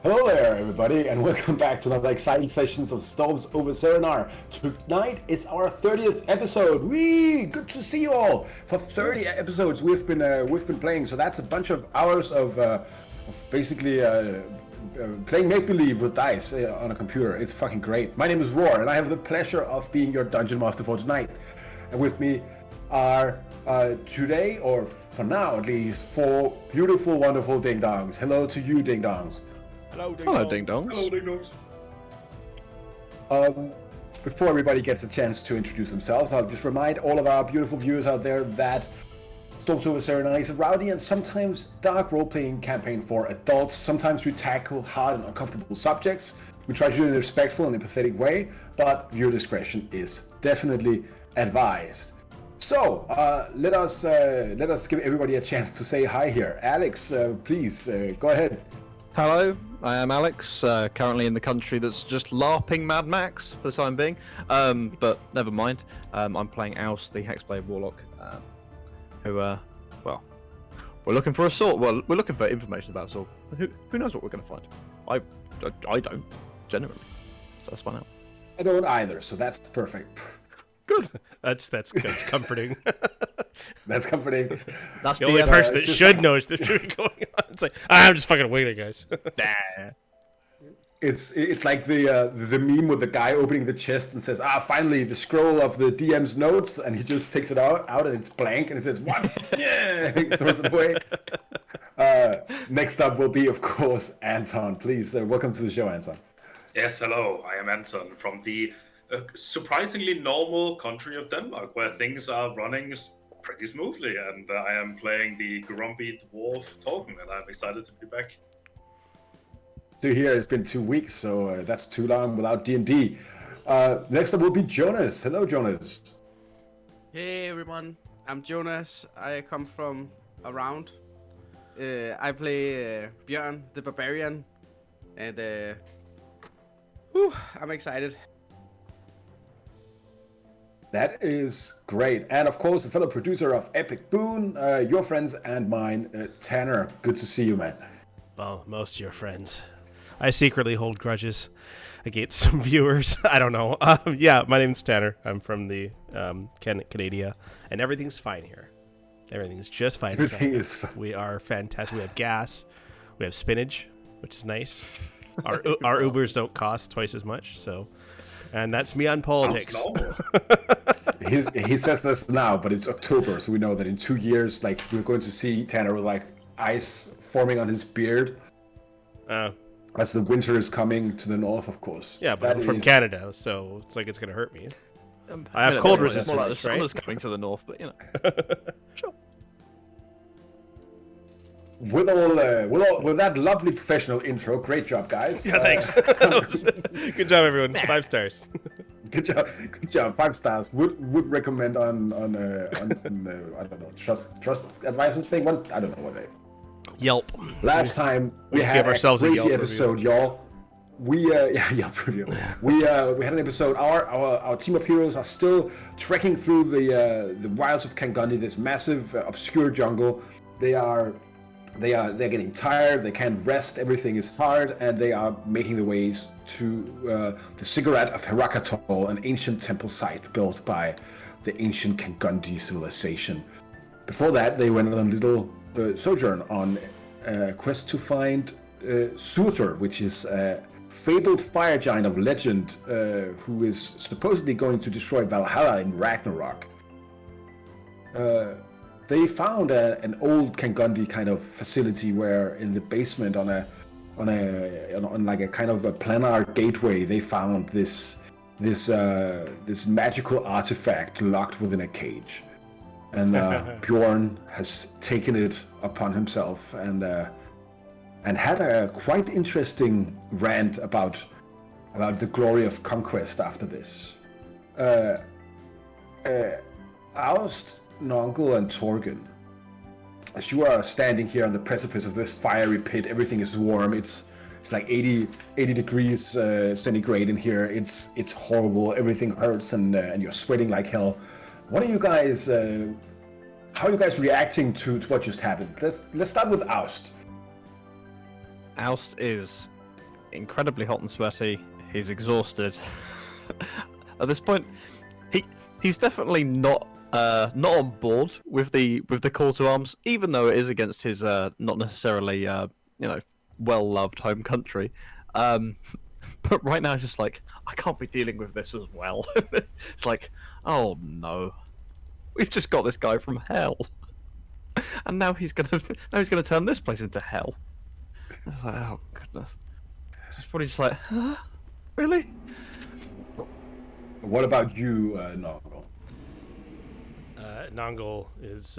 Hello there, everybody, and welcome back to another exciting sessions of Storms over Cerenar. Tonight is our 30th episode. Whee! Good to see you all. For 30 episodes, we've been playing, so that's a bunch of hours of basically playing make believe with dice on a computer. It's fucking great. My name is Roar, and I have the pleasure of being your dungeon master for tonight. And with me are today, or for now at least, four beautiful, wonderful ding dongs. Hello to you, ding dongs. Hello, ding dongs. Hello, ding dongs. Before everybody gets a chance to introduce themselves, I'll just remind all of our beautiful viewers out there that Storms Over Cerenar is a rowdy and sometimes dark role-playing campaign for adults. Sometimes we tackle hard and uncomfortable subjects. We try to do it in a respectful and empathetic way, but viewer discretion is definitely advised. So let us give everybody a chance to say hi here. Alex, please go ahead. Hello, I am Alex, currently in the country that's just LARPing Mad Max for the time being. But never mind. I'm playing Oust, the Hexblade Warlock, who, well, we're looking for a sword. Well, we're looking for information about a sword. Who knows what we're going to find? I don't, generally. So let's find out. I don't either, so that's perfect. Good. That's comforting. That's comforting. That's The only person that should know is the should be going on. It's like, I'm just fucking waiting, guys. Nah. It's like the meme with the guy opening the chest and says, finally, the scroll of the DM's notes, and he just takes it out and it's blank, and he says, what? Yeah! He throws it away. Next up will be, of course, Anton. Please, welcome to the show, Anton. Yes, hello. I am Anton from the surprisingly normal country of Denmark, where things are running pretty smoothly, and I am playing the grumpy dwarf Torben, and I'm excited to be back. So here, it's been 2 weeks, so that's too long without D&D. Next up will be Jonas. Hello, Jonas. Hey everyone, I'm Jonas. I come from around. I play Bjørn, the barbarian, and I'm excited. That is great. And of course, the fellow producer of Epic Boon, your friends and mine, Tanner. Good to see you, man. Well, most of your friends. I secretly hold grudges against some viewers. I don't know. Yeah, my name's Tanner. I'm from the Canada, and everything's fine here. Everything's just fine. Everything is fine. We are fantastic. We have gas. We have spinach, which is nice. Our Ubers don't cost twice as much, so... And that's me on politics. He says this now, but it's October, so we know that in 2 years, like, we're going to see Tanner with like ice forming on his beard. As the winter is coming to the north, of course. Yeah, but I'm from Canada, so it's like it's gonna hurt me. I have cold resistance, More like the right? summer's coming to the north, but you know. Sure. With that lovely professional intro, great job, guys. Yeah, thanks. Good job, everyone. 5 stars. Good job. 5 stars. Would recommend on I don't know, trust advisors thing. What I don't know what they. Yelp. Last time we Let's had give ourselves a crazy Yelp episode, y'all. Yelp review. We had an episode. Our team of heroes are still trekking through the wilds of Kangundی, this massive obscure jungle. They're getting tired, they can't rest, everything is hard, and they are making their ways to the Ziggurat of Herakatol, an ancient temple site built by the ancient Kangundí civilization. Before that, they went on a little sojourn on a quest to find Surtur, which is a fabled fire giant of legend who is supposedly going to destroy Valhalla in Ragnarok. They found an old Kangundí kind of facility where, in the basement, on like a kind of a planar gateway, they found this magical artifact locked within a cage, and Bjorn has taken it upon himself and had a quite interesting rant about the glory of conquest after this. Oust, Nongel, and Torgen, as you are standing here on the precipice of this fiery pit, everything is warm. It's like 80 degrees centigrade in here. It's horrible. Everything hurts, and you're sweating like hell. What are you guys? How are you guys reacting to what just happened? Let's start with Oust. Oust is incredibly hot and sweaty. He's exhausted. At this point, he's definitely not on board with the call to arms, even though it is against his not necessarily well loved home country. But right now, it's just like, I can't be dealing with this as well. It's like, oh no, we've just got this guy from hell, and now he's gonna turn this place into hell. It's like, oh goodness. So it's probably just like, huh? Really? What about you, Noggle? Nongol is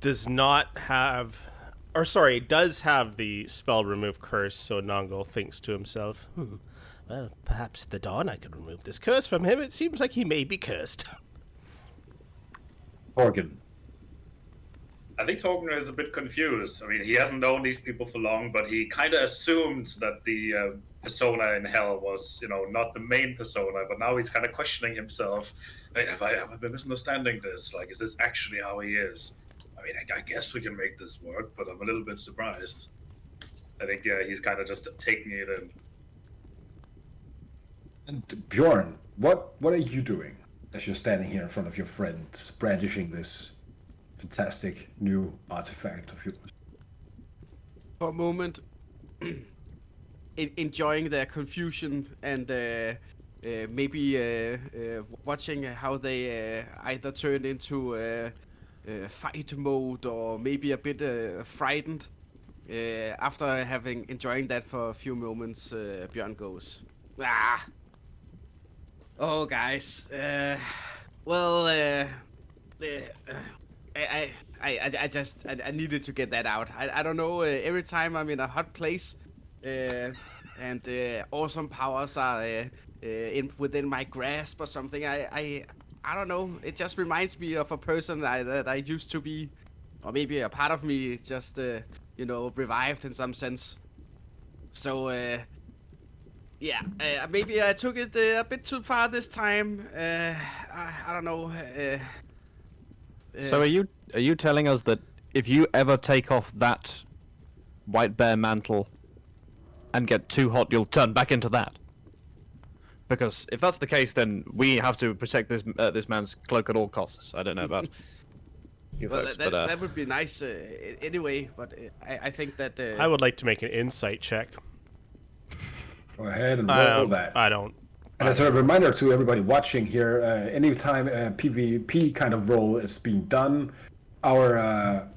does not have, or sorry, does have the spell remove curse. So Nongol thinks to himself, well, perhaps the dawn I could remove this curse from him. It seems like he may be cursed. Morgan. I think Torgner is a bit confused. I mean, he hasn't known these people for long, but he kind of assumed that the persona in hell was, not the main persona. But now he's kind of questioning himself. Like, have I been misunderstanding this? Like, is this actually how he is? I mean, I guess we can make this work, but I'm a little bit surprised. I think he's kind of just taking it in. And Bjorn, what are you doing as you're standing here in front of your friends, brandishing this fantastic new artifact of yours? For a moment, enjoying their confusion and maybe watching how they either turn into fight mode or maybe a bit frightened. After having enjoying that for a few moments, Björn goes, oh guys, I needed to get that out. I don't know. Every time I'm in a hot place, and awesome powers are within my grasp or something, I don't know. It just reminds me of a person that I used to be, or maybe a part of me is just revived in some sense. So maybe I took it a bit too far this time. I don't know. So are you telling us that if you ever take off that white bear mantle and get too hot, you'll turn back into that? Because if that's the case, then we have to protect this man's cloak at all costs. I don't know about you folks, but that would be nice anyway. But I think that I would like to make an insight check. Go ahead and roll that. I don't. And as a reminder to everybody watching here, anytime a PvP kind of role is being done, the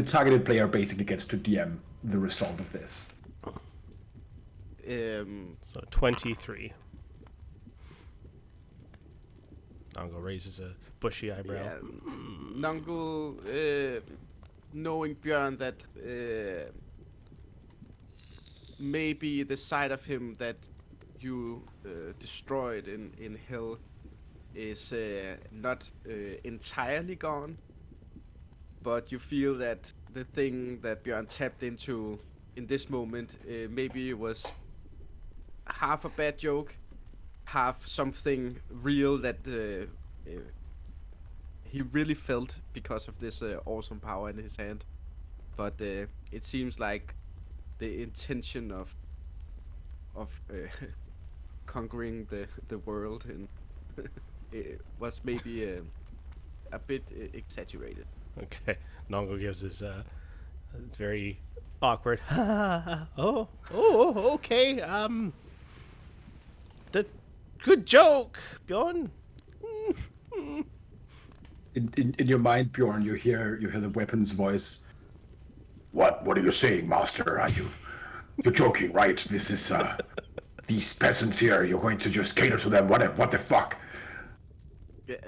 targeted player basically gets to DM the result of this. So 23. Nongo raises a bushy eyebrow. Yeah, Nongo, knowing Björn that maybe the side of him that you destroyed in hell is not entirely gone, but you feel that the thing that Björn tapped into in this moment maybe was half a bad joke, half something real that he really felt because of this awesome power in his hand. But it seems like the intention of conquering the world and it was maybe a bit exaggerated. Okay, Nongo gives his very awkward. Okay. The good joke, Bjorn. In your mind, Bjorn, you hear the weapon's voice. What are you saying, Master? You're joking, right? This is these peasants here. You're going to just cater to them. What the fuck?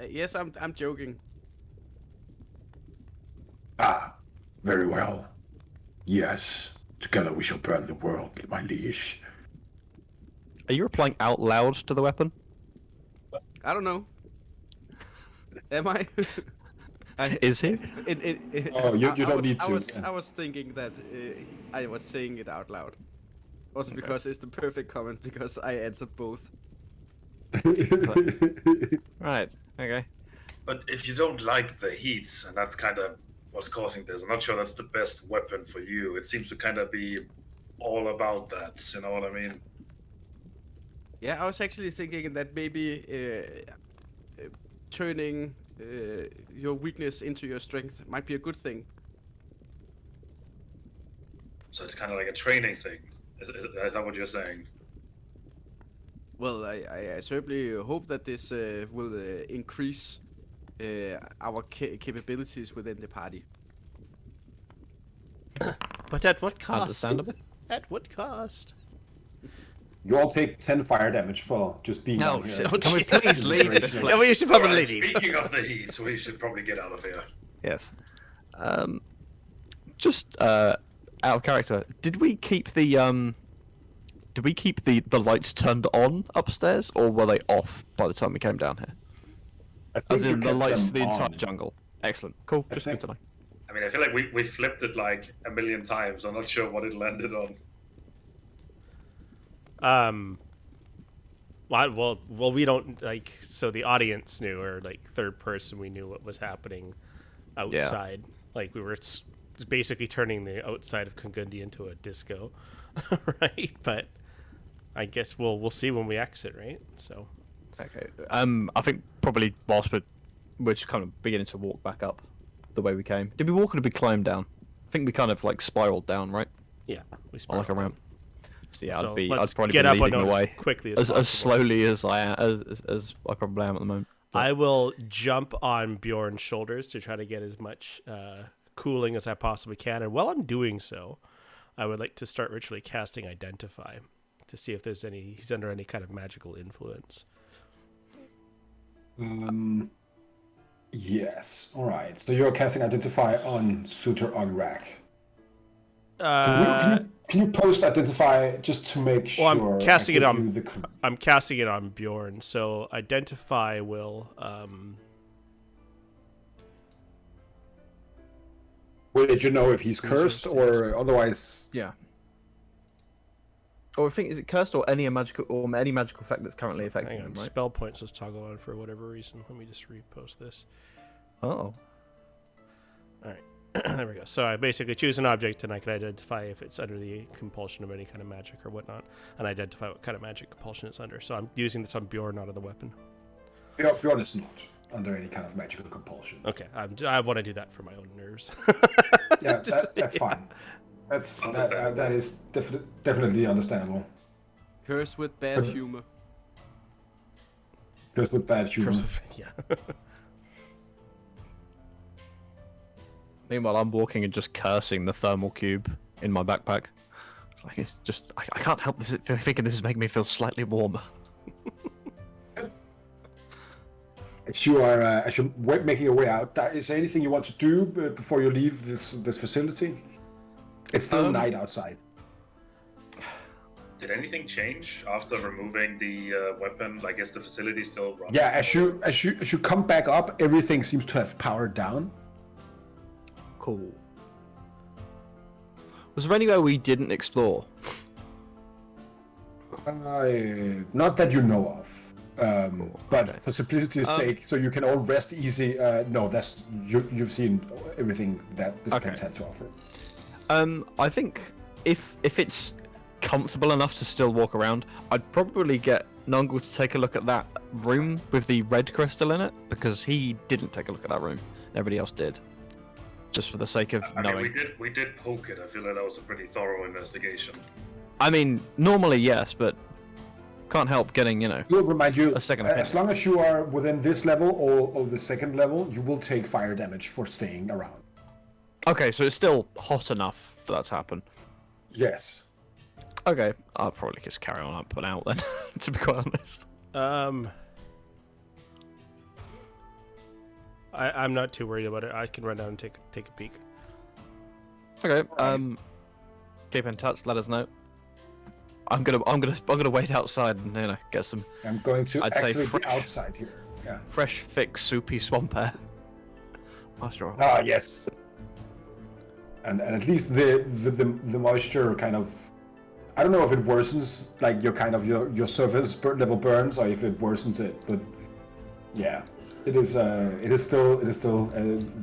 Yes, I'm joking. Very well. Yes, together we shall burn the world, my liege. Are you replying out loud to the weapon? I don't know. Am I? Is he? You don't need to. I was thinking that I was saying it out loud. Also because it's the perfect comment because I answered both. Right. Okay. But if you don't like the heats, and that's kind of what's causing this, I'm not sure that's the best weapon for you. It seems to kind of be all about that. You know what I mean? Yeah, I was actually thinking that maybe turning your weakness into your strength might be a good thing. So it's kind of like a training thing. Is that what you're saying? Well, I certainly hope that this will increase our capabilities within the party. But at what cost? Understandable. At what cost? You all take 10 fire damage for just being No, down here. shit. Can we please leave this place? Yeah, we should probably Alright, leave. speaking of the heat, we should probably get out of here. Yes. Just out of character, did we keep the lights turned on upstairs, or were they off by the time we came down here? I think As you in the kept lights to them the entire on. jungle. Excellent. Cool. I Just think- good to know. I mean, I feel like we flipped it like a million times. I'm not sure what it landed on. Well, we don't like. So the audience knew, or like third person, we knew what was happening outside. Like we were basically turning the outside of Kungundi into a disco, right? But I guess we'll see when we exit, right? So Okay. I think probably whilst we're just kind of beginning to walk back up the way we came. Did we walk or did we climb down? I think we kind of like spiraled down, right? yeah, we Or spiraled like a ramp. So yeah, So I'd let's probably get be up leading on the it way as quickly as as possible. slowly as as I probably am at the moment. I will jump on Bjorn's shoulders to try to get as much cooling as I possibly can. And while I'm doing so, I would like to start ritually casting Identify to see if he's under any kind of magical influence. Yes. All right. So you're casting Identify on Suitor on Rack. Can you post Identify just to make sure? Well, I'm casting I it give on. you the cr- I'm casting it on Bjorn. So Identify will. Will let you know if he's cursed or otherwise. Yeah. Or I think is it cursed or any magical effect that's currently affecting Hang on. him, right? Spell points was toggle on for whatever reason. Let me just repost this. Oh. All right. There we go. So I basically choose an object and I can identify if it's under the compulsion of any kind of magic or whatnot, and identify what kind of magic compulsion it's under. So I'm using this on Bjorn, not on the weapon. Bjorn is not under any kind of magical compulsion. Okay, I want to do that for my own nerves. Yeah, that's fine. That is definitely understandable. Curse with bad humor. Just with bad humor. Yeah. Meanwhile, I'm walking and just cursing the thermal cube in my backpack. It's like it's just I can't help this thinking this is making me feel slightly warmer. As you're making your way out, is there anything you want to do before you leave this facility? It's still night outside. Did anything change after removing the weapon? I guess the facility's still running. Yeah, as you come back up, everything seems to have powered down. Cool. Was there anywhere we didn't explore? Not that you know of. But for simplicity's sake, so you can all rest easy. No, you've seen everything that this place had to offer. I think if it's comfortable enough to still walk around, I'd probably get Nungle to take a look at that room with the red crystal in it, because he didn't take a look at that room. Everybody else did. Just for the sake of I knowing. mean, we did poke it. I feel like that was a pretty thorough investigation. I mean, normally yes, but can't help getting, We'll remind you, a second as opinion. long as you are within this level or the second level, you will take fire damage for staying around. Okay, so it's still hot enough for that to happen. Yes. Okay, I'll probably just carry on up and out then, to be quite honest. I'm not too worried about it. I can run down and take a peek. Okay, keep in touch, let us know. I'm gonna wait outside and get some I'm going to I'd say activate fresh. the outside here. Yeah. fresh, thick, soupy swamp air. After all. Ah, yes. And at least the moisture kind of, I don't know if it worsens like your surface level burns or if it worsens it, but yeah, it is still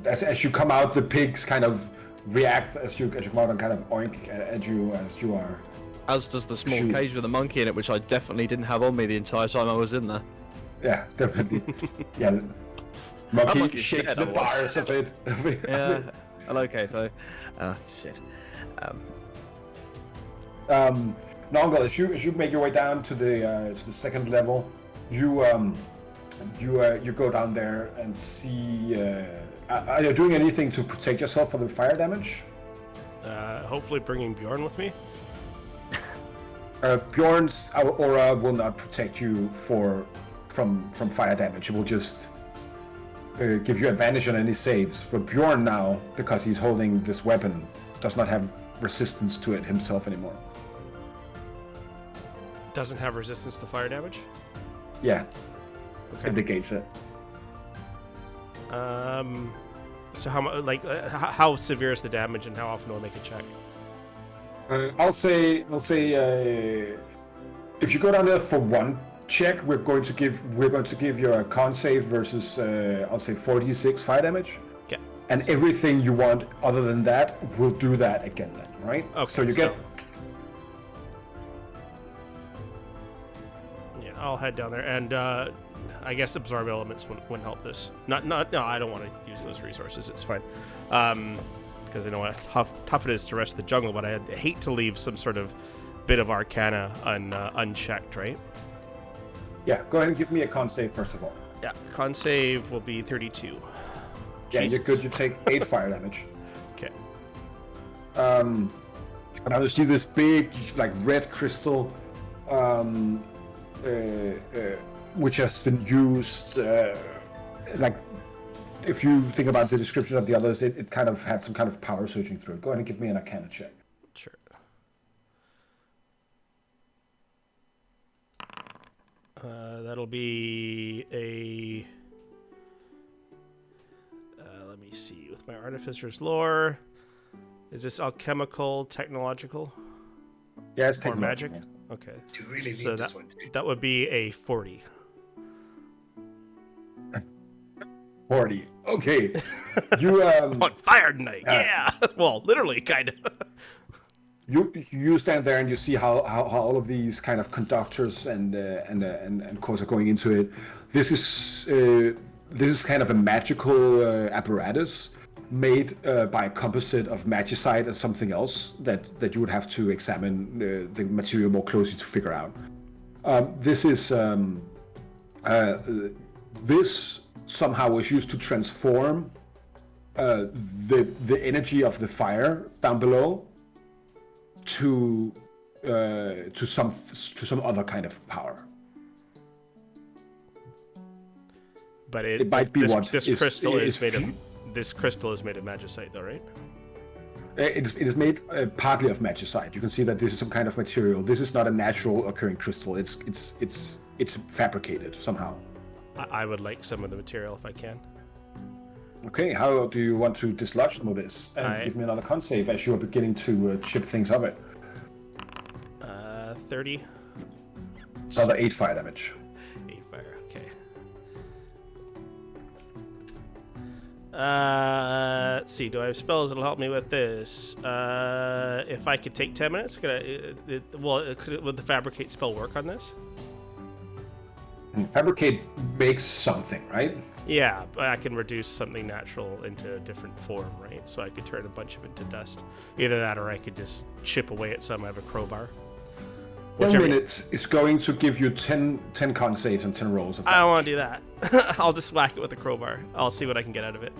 as you come out, the pigs kind of react as you come out and kind of oink at you as you are. As does the small Shoot. cage with a monkey in it, which I definitely didn't have on me the entire time I was in there. Yeah, definitely. Yeah. Monkey monkey's shakes dead, the otherwise. bars of it. Yeah. Okay, so, shit. Nongal, as you make your way down to the second level, you go down there and see. Are you doing anything to protect yourself from the fire damage? Hopefully bringing Bjorn with me. Bjorn's aura will not protect you from fire damage. It will just give you advantage on any saves. But Bjorn now, because he's holding this weapon, does not have resistance to it himself anymore. Doesn't have resistance to fire damage. Yeah, Okay. indicates it. So how severe is the damage, and how often do I make a check? I'll say if you go down there for one check, we're going to give you a con save versus I'll say 46 fire damage. Okay. And everything you want other than that, we'll do that again then, right? Okay. So you get Yeah, I'll head down there, and I guess absorb elements wouldn't help this. No, I don't want to use those resources. It's fine. Because I know how tough it is to rest the jungle, but I hate to leave some sort of bit of arcana unchecked, right? Yeah, go ahead and give me a con save first of all. Yeah, con save will be 32. Yeah, Jesus. you're good. You take 8 fire damage. Okay. And now you see this big, like, red crystal, which has been used, like, if you think about the description of the others, it kind of had some kind of power surging through it. Go ahead and give me an arcana check. Sure. That'll be a... let me see. With my Artificer's Lore, is this alchemical, technological, Yeah, it's or technological. magic? Okay. Do you really need So this one? that would be a 40. 40. Okay. You On fire tonight, yeah. Well, literally, kind of. you stand there and you see how all of these kind of conductors and cores are going into it. This is kind of a magical apparatus made by a composite of magicite and something else that you would have to examine the material more closely to figure out. This somehow was used to transform the energy of the fire down below to some other kind of power. But It might be this crystal is is made of this crystal is made of magicite, though, right? It is made partly of magicite. You can see that this is some kind of material. This is not a natural occurring crystal. It's fabricated somehow. I would like some of the material if I can. Okay, how do you want to dislodge some of this? And give me another con save as you are beginning to chip things of it. 30. Another 8 fire damage. 8 fire, okay. Let's see, do I have spells that'll help me with this? If I could take 10 minutes, would the fabricate spell work on this? Fabricate makes something, right? Yeah, but I can reduce something natural into a different form, right? So I could turn a bunch of it to dust. Either that, or I could just chip away at some. I have a crowbar. 1 minute is going to give you 10 con saves and 10 rolls of damage. I don't want to do that. I'll just whack it with a crowbar. I'll see what I can get out of it.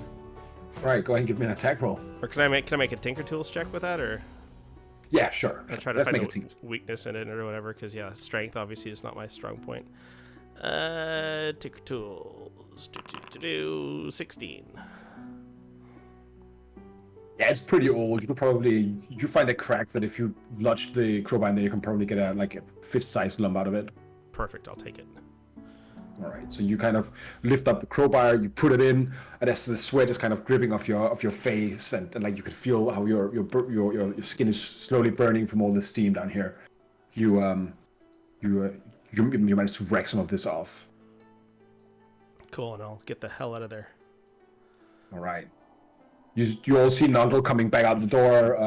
Right, go ahead and give me an attack roll. Or can I make a Tinker Tools check with that, or Yeah, sure. I'll try to Let's find make it a weakness in it or whatever? Because yeah, strength obviously is not my strong point. Tinker Tools. 16. Yeah, it's pretty old. You find a crack that if you lodge the crowbar in there, you can probably get a fist-sized lump out of it. Perfect, I'll take it. All right, so you kind of lift up the crowbar, you put it in, and as the sweat is kind of dripping off your face, and like you could feel how your skin is slowly burning from all the steam down here. You managed to wreck some of this off. Cool, and I'll get the hell out of there. All right. You all see Nondel coming back out the door,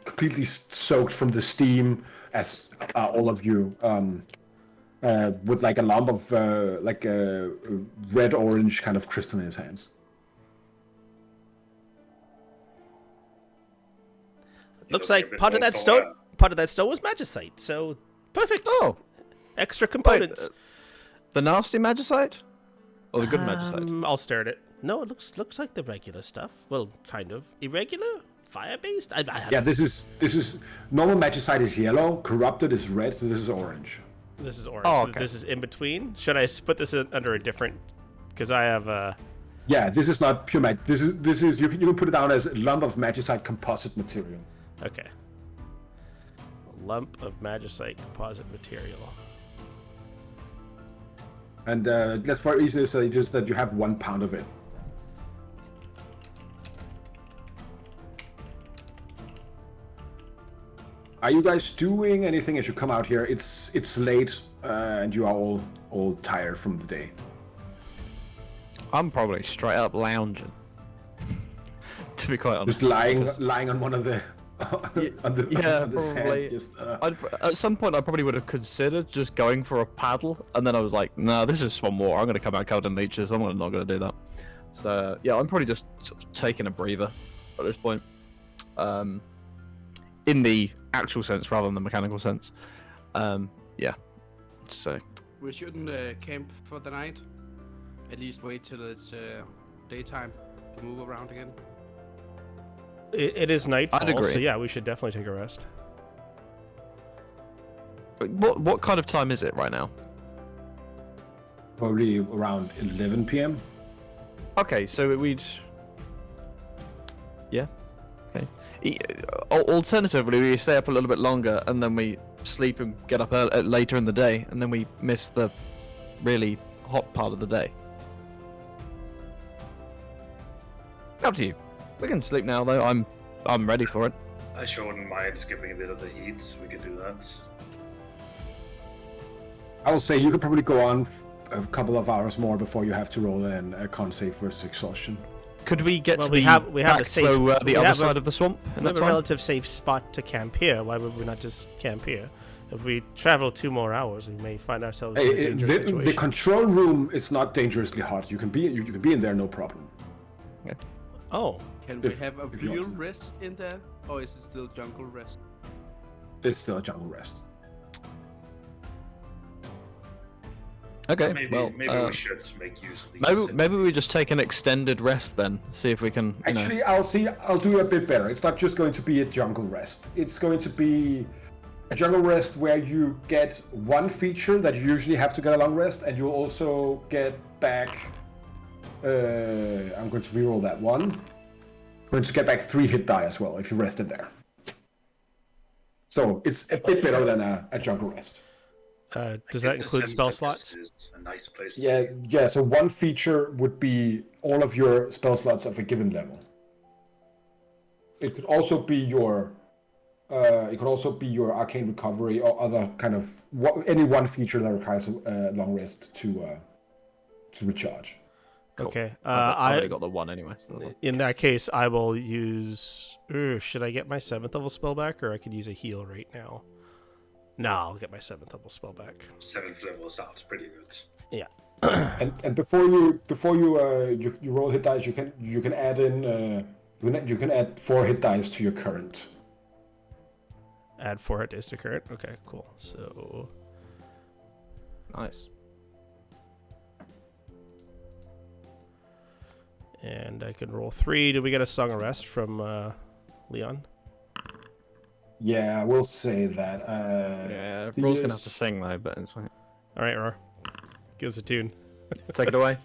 completely soaked from the steam, as all of you, with like a lump of like a red-orange kind of crystal in his hands. Looks It'll be a like bit part of more that so, stone. Part of that stone was magicite, so perfect. Oh, Extra components. the nasty magicite, or the good magicite? I'll stare at it. No, it looks like the regular stuff. Well, kind of irregular, fire-based. Yeah, this is normal magicite is yellow, corrupted is red, so this is orange. This is orange. Oh, So okay. this is in between. Should I put this under a different? Because I have Yeah, this is not pure mag. This is you can put it down as a lump of magicite composite material. Okay. A lump of magicite composite material. And that's for easy, so just that you have 1 pound of it. Are you guys doing anything as you come out here? It's late, and you are all tired from the day. I'm probably straight up lounging. To be quite honest. Just lying because on one of the on the, yeah, on the sand. probably. Just, At some point, I probably would have considered just going for a paddle, and then I was like, "No, this is one more. I'm going to come out covered in leeches. I'm not going to do that." So yeah, I'm probably just sort of taking a breather at this point, in the actual sense rather than the mechanical sense. Yeah. So We shouldn't camp for the night. At least wait till it's daytime to move around again. It is nightfall, agree. so yeah, we should definitely take a rest. what kind of time is it right now? probably around 11 p.m. Okay, so we'd. Yeah. Okay. Alternatively, we stay up a little bit longer and then we sleep and get up later in the day, and then we miss the really hot part of the day. Up to you. We can sleep now, though. I'm ready for it. I sure wouldn't mind skipping a bit of the heat. We could do that. I will say you could probably go on a couple of hours more before you have to roll in a con save versus exhaustion. Could we get Well, to we the have back a safe. to, we the other have side of the swamp in We have that a time? relative safe spot to camp here. Why would we not just camp here? If we travel 2 more hours, we may find ourselves in a dangerous The situation. control room is not dangerously hot. You can be in there, no problem. Oh, Can we If- have a if you real want to. rest in there, or is it still jungle rest? It's still a jungle rest. Okay, Maybe well, we should make use of these. maybe we just take an extended rest then. See if we can. You know. Actually, I'll do a bit better. It's not just going to be a jungle rest. It's going to be a jungle rest where you get one feature that you usually have to get a long rest, and you'll also get back. I'm going to reroll that one. I'm going to get back 3 hit die as well if you rested there. So it's a bit better than a jungle rest. does I that get the include sense spell that slots? This is a nice place. Yeah. So one feature would be all of your spell slots of a given level. It could also be your arcane recovery or other kind of any one feature that requires a long rest to recharge. Cool. Okay. I've I already got the one anyway. So in that case, I will use. Should I get my 7th level spell back, or I could use a heal right now? No, I'll get my 7th level spell back. 7th level sounds pretty good. Yeah. And before you roll hit dice, you can add in you can add 4 hit dice to your current. Add 4 hit dice to current. Okay, cool. So nice. and I can roll 3. Did we get a song of rest from Leon? Yeah, we'll say that. Yeah, Roll's gonna have to sing though, but it's fine. All right, Roar. Give us a tune. Take it away.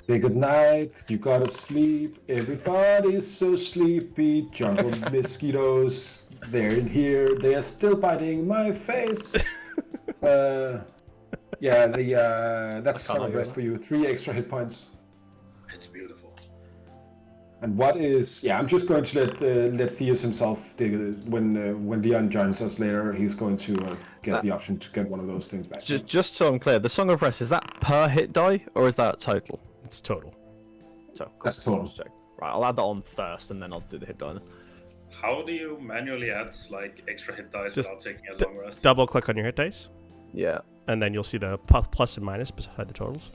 Say good night. You gotta sleep. Everybody's so sleepy. Jungle mosquitoes. They're in here. They are still biting my face. Yeah, that's I can't some of hear rest that. for you. 3 extra hit points. It's beautiful. And what is? Yeah, I'm just going to let Theus himself dig it. When Leon joins us later, he's going to get the option to get one of those things back. Just so I'm clear, the Song of Rest, is that per hit die or is that total? It's total. So cool. That's total. Just check. Right, I'll add that on first, and then I'll do the hit die. How do you manually add like extra hit dice Just without taking a long rest? Double click on your hit dice, Yeah. and then you'll see the plus and minus beside the totals.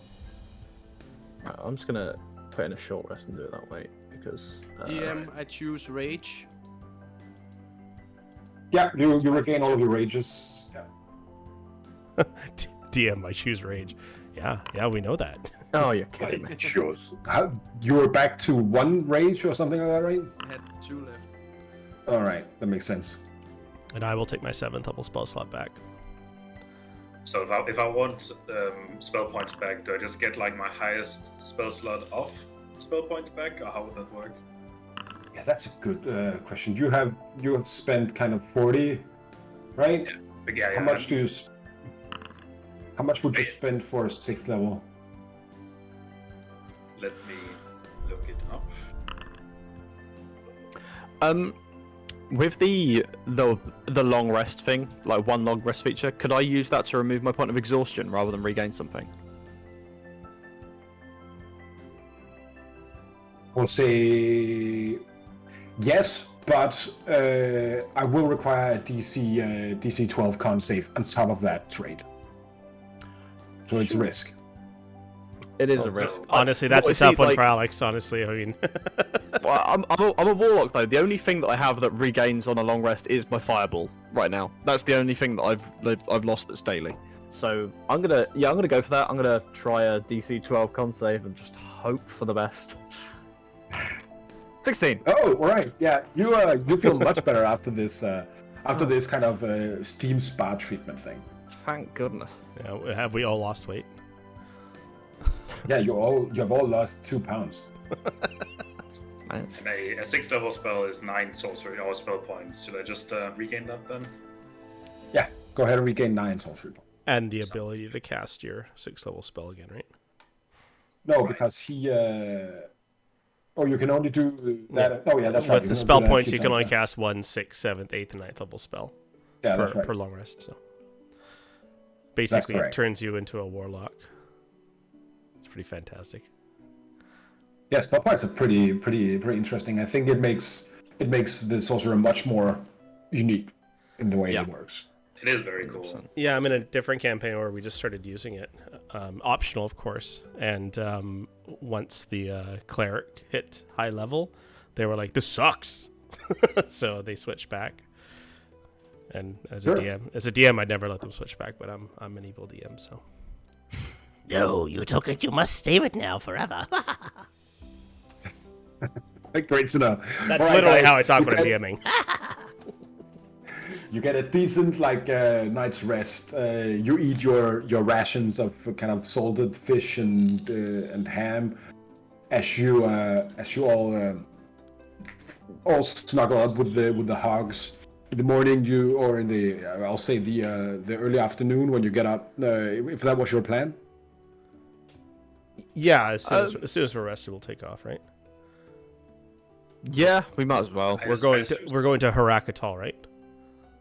Right, I'm just gonna put in a short rest and do it that way because. I choose rage. Yeah, you regain all of your rages. Yeah. DM, I choose rage. Yeah, we know that. Oh, you're kidding me. Choose. You were back to 1 rage or something like that, right? I had 2 left. All right, that makes sense. And I will take my 7th level spell slot back. So if I want spell points back, do I just get like my highest spell slot off spell points back, or how would that work? Yeah, that's a good question. You have spent kind of 40, right? Yeah. How much do you? How much would you spend for a 6th level? Let me look it up. With the long rest thing, like 1 long rest feature, could I use that to remove my point of exhaustion rather than regain something? We'll say yes, but I will require a DC 12 con save on top of that trade. So it's a risk. It is a risk. Honestly, that's a tough one for Alex. Honestly, I mean. Well, I'm a warlock though. The only thing that I have that regains on a long rest is my fireball right now. That's the only thing that I've lost that's daily. So I'm gonna go for that. I'm gonna try a DC 12 con save and just hope for the best. 16. Oh, all right. Yeah, you feel much better after this kind of steam spa treatment thing. Thank goodness. Yeah, have we all lost weight? Yeah, you have all lost 2 pounds. And a 6th level spell is 9 sorcery or spell points. Should I just regain that then? Yeah, go ahead and regain 9 sorcery points. And the ability to cast your 6th level spell again, right? No, because he. Oh, you can only do that. Yeah. Oh, yeah, that's right. With the spell points, you can only cast 1, 6th, 7th, 8th, and 9th level spell per long rest. So basically, it turns you into a warlock. It's pretty fantastic. Yeah, spell points are pretty interesting. I think it makes the sorcerer much more unique in the way it works. It is very cool. Yeah, I'm in a different campaign where we just started using it. Optional, of course. And once the cleric hit high level, they were like, "This sucks," so they switched back. And as a DM, I'd never let them switch back, but I'm an evil DM, so. No, you took it. You must stay with now forever. Great to know. That's literally how I talk when I'm DMing. You get a decent night's rest. You eat your rations of kind of salted fish and ham, as you all snuggle up with the hogs. In the morning, I'll say the early afternoon when you get up. If that was your plan. Yeah, as soon as we're rested, we'll take off, right? Yeah, we might as well. We're going to Harakatal, right?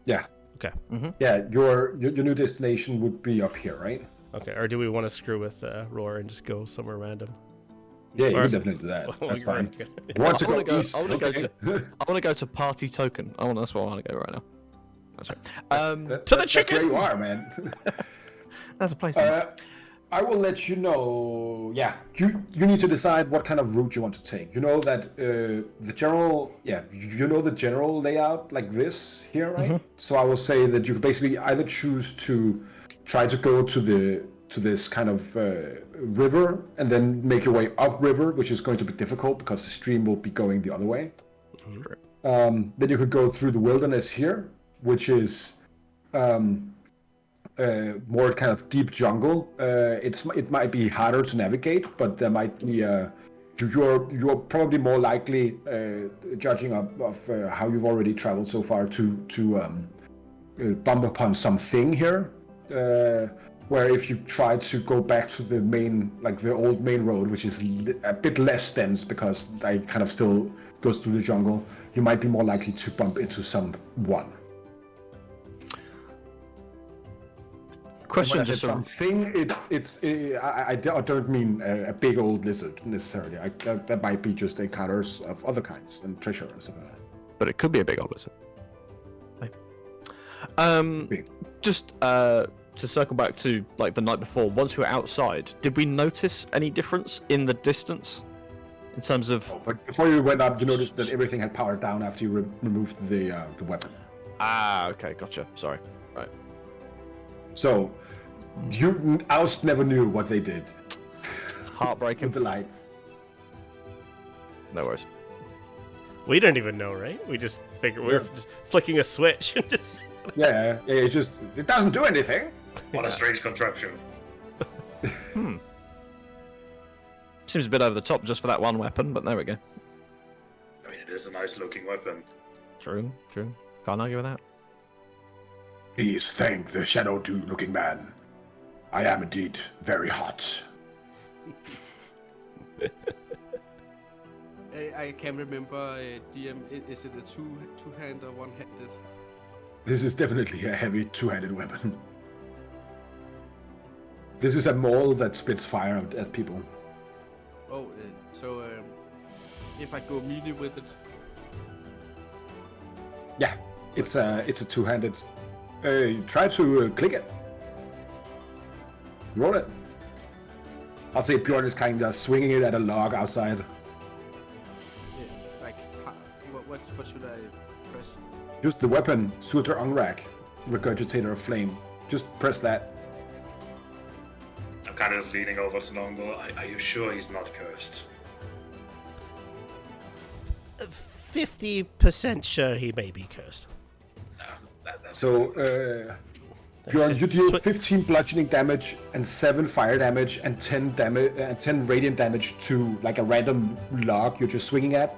Yeah. Okay. Mm-hmm. Yeah, your new destination would be up here, right? Okay. Or do we want to screw with Roar and just go somewhere random? Yeah, you can definitely do that. That's fine. I Want to go east? I want to go to Party Token. That's where I want to go right now. That's right. To the chicken. That's where you are, man. That's a place. I will let you know. Yeah, you need to decide what kind of route you want to take. You know that the general layout like this here, right? Mm-hmm. So I will say that you could basically either choose to try to go to this kind of river and then make your way upriver, which is going to be difficult because the stream will be going the other way. Mm-hmm. Then you could go through the wilderness here, which is more kind of deep jungle. It might be harder to navigate, but there might be you're probably more likely, judging of how you've already traveled so far, to bump upon something here. Where if you try to go back to the the old main road, which is a bit less dense because I kind of still goes through the jungle, you might be more likely to bump into someone. question When I said just from something, I don't mean a big old lizard necessarily. That might be just encounters of other kinds and treasure and stuff like that. but it could be a big old lizard. Big. Just to circle back to like the night before, once we were outside, did we notice any difference in the distance in terms of? But before you went up, you noticed that everything had powered down after you removed the weapon. Ah, okay, gotcha. Sorry. Right. So, Oust never knew what they did Heartbreaking. with the lights. No worries. We didn't even know, right? We just figured we were just flicking a switch and just. Yeah, it doesn't do anything. What a strange contraption. Seems a bit over the top just for that one weapon, but there we go. I mean, it is a nice looking weapon. True. Can't argue with that. Please thank the Shadow 2 looking man. I am indeed very hot. I can't remember, DM, is it a two-hand or one-handed? This is definitely a heavy two-handed weapon. This is a maul that spits fire at people. Oh, so if I go melee with it, Yeah, it's a two-handed. Try to click it. Roll it. I'll say Bjorn is kind of swinging it at a log outside. like, what should I press? Use the weapon, Suter Unrack, Regurgitator of Flame. Just press that. I'm kind of just leaning over to Nongo. Are you sure he's not cursed? 50% sure he may be cursed. That's So, Bjorn, you deal 15 bludgeoning damage and 7 fire damage and 10 radiant damage to like a random log you're just swinging at.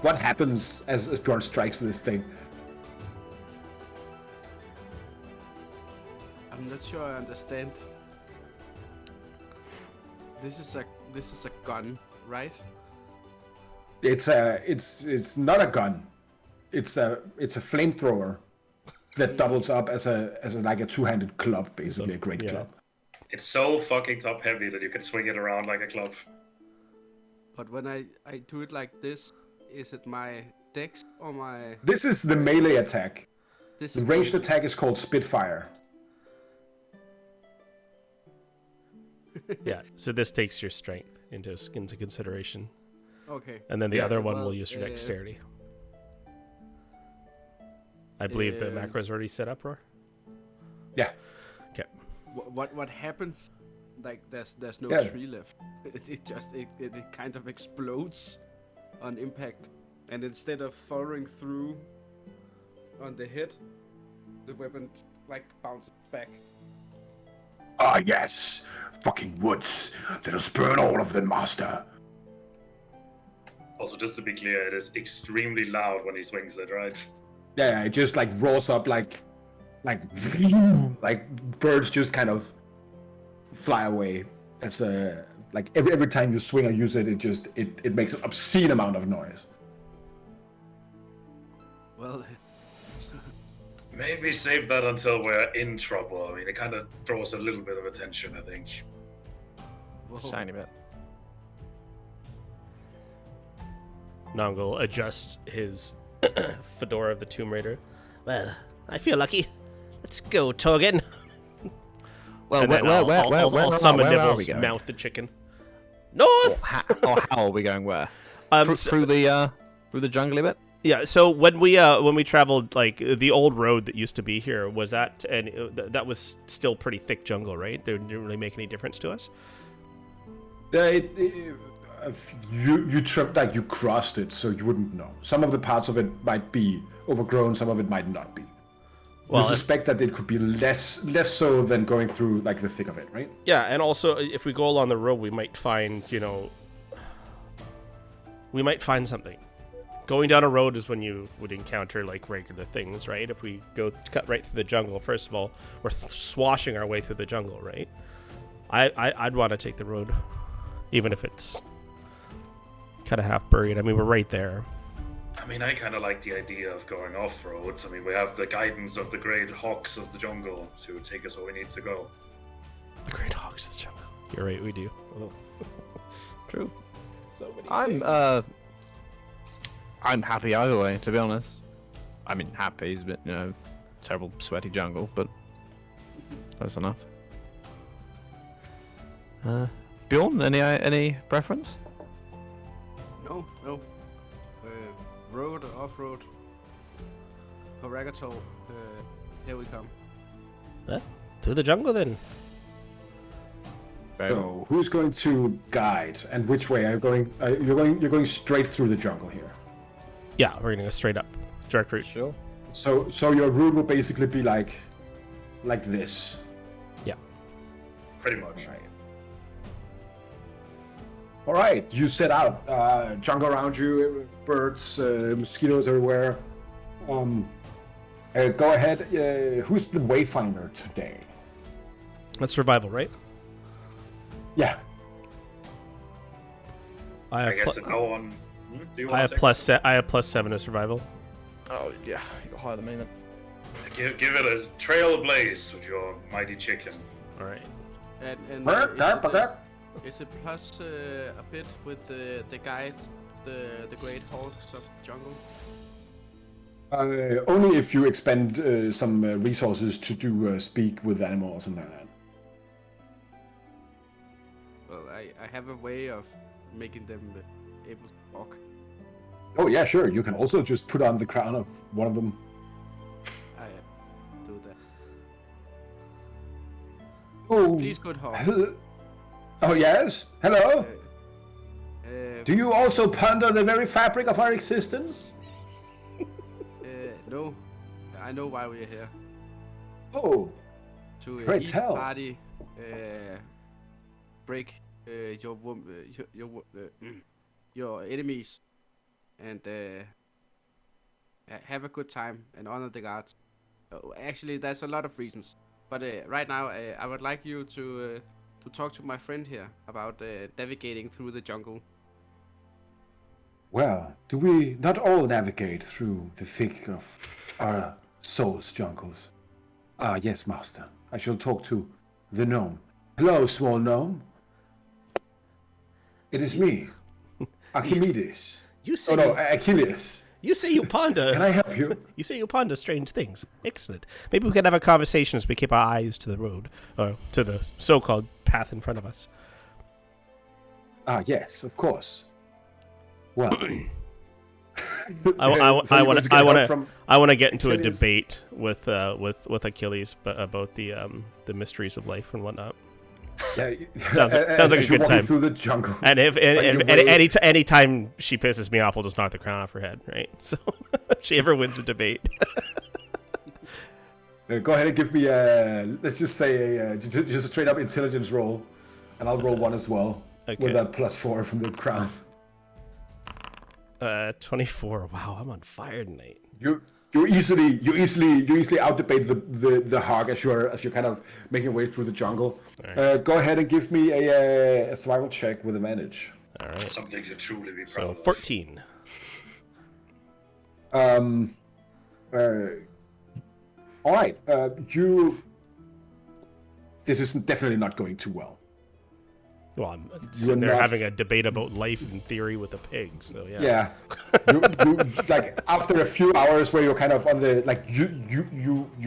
What happens as Bjorn strikes this thing? I'm not sure I understand. This is a gun, right? It's not a gun. It's a flamethrower that doubles up as a like a two-handed club, basically a great club. It's so fucking top heavy that you can swing it around like a club. But when I do it like this, is it my dex or my... This is the melee attack. This The is ranged attack is called Spitfire. Yeah, so this takes your strength into consideration. Okay. And then the other one well, will use your dexterity. I believe the macro is already set up, Roar? Yeah. Okay. What happens? Like there's no Yeah. tree left. It kind of explodes on impact, and instead of following through on the head, the weapon like bounces back. Ah, yes. Fucking woods. Let us burn all of them, master. Also, just to be clear, it is extremely loud when he swings it, right? Yeah, it just like roars up like birds just kind of fly away. It's like every time you swing or use it, it makes an obscene amount of noise. Well, Maybe save that until we're in trouble. I mean, it kind of draws a little bit of attention, I think. whoa. Tiny bit. Nongo adjusts his fedora of the Tomb Raider. Well, I feel lucky. Let's go, Torgen. Well, And then I'll summon where are Nibbles, we going? mount the chicken. North! Or how are we going where? So- Through the jungly bit? Yeah, so when we traveled, like the old road that used to be here, was that, and that was still pretty thick jungle, right? They didn't really make any difference to us. You tripped, like you crossed it, so you wouldn't know. Some of the parts of it might be overgrown, some of it might not be. Well, You suspect that it could be less so than going through like the thick of it, right? Yeah, and also if we go along the road, we might find, something. Going down a road is when you would encounter like regular things, right? If we cut right through the jungle, first of all, we're swashing our way through the jungle, right? I'd want to take the road, even if it's kind of half buried. I mean, we're right there. I mean, I kind of like the idea of going off-roads. I mean, we have the guidance of the great hawks of the jungle to take us where we need to go. The great hogs of the jungle. You're right, we do. Oh. True. So many. I'm happy either way, to be honest. I mean, happy is a bit, terrible sweaty jungle, but close enough. Bjorn, any preference? No. Road, off-road, Horagato, here we come. To the jungle then. Very well. So, who's going to guide, and which way are you going? You're going straight through the jungle here. Yeah, we're gonna go straight up. Direct route. Sure. So your route will basically be like this. Yeah. Pretty much. Right. All right, you set out. Jungle around you, birds, mosquitoes everywhere. Go ahead. Who's the wayfinder today? That's survival, right? Yeah. I guess no one. Do you want I have to take +7 to survival. Oh, yeah, you got higher than me then. Give it a trail ablaze with your mighty chicken. All right. And is it plus a bit with the guides, the great hawks of the jungle? Only if you expend some resources to do speak with animals and that. Well, I have a way of making them able to talk. Oh yeah, sure. You can also just put on the crown of one of them. I do that. Oh, Please, good hawk. Oh yes. Hello. Do Do you also ponder the very fabric of our existence? No, I know why we're here. Oh, To Pray each tell. party break your enemies and have a good time and honor the gods. Actually, there's a lot of reasons, but right now I would like you to talk to my friend here about navigating through the jungle. well, do we not all navigate through the thick of our souls' jungles? Ah, yes, master. I shall talk to the gnome. Hello, small gnome. It is me, Archimedes. You Oh say no, Achilles. you say you ponder. Can I help you? You say you ponder strange things. Excellent. Maybe we can have a conversation as we keep our eyes to the road, or to the so-called path in front of us. Ah, yes, of course. Well, I want to get into a Achilles. debate with Achilles, but about the mysteries of life and whatnot. yeah, Sounds like a as you're good walking time. through the jungle. And if you're any time she pisses me off, we'll just knock the crown off her head, right? So if she ever wins a debate. Go ahead and give me let's just say just a straight up intelligence roll, and I'll roll one as well Okay. with a +4 from the crown. 24. Wow, I'm on fire tonight. You easily outdebate the hog as you're kind of making your way through the jungle. Alright. Go ahead and give me a survival check with advantage. All right. Something to truly be proud So of. 14. All right. This is definitely not going too well. Well, I'm You're sitting there not- having a debate about life and theory with a pig. So yeah. Yeah. you like after a few hours where you're kind of on the like you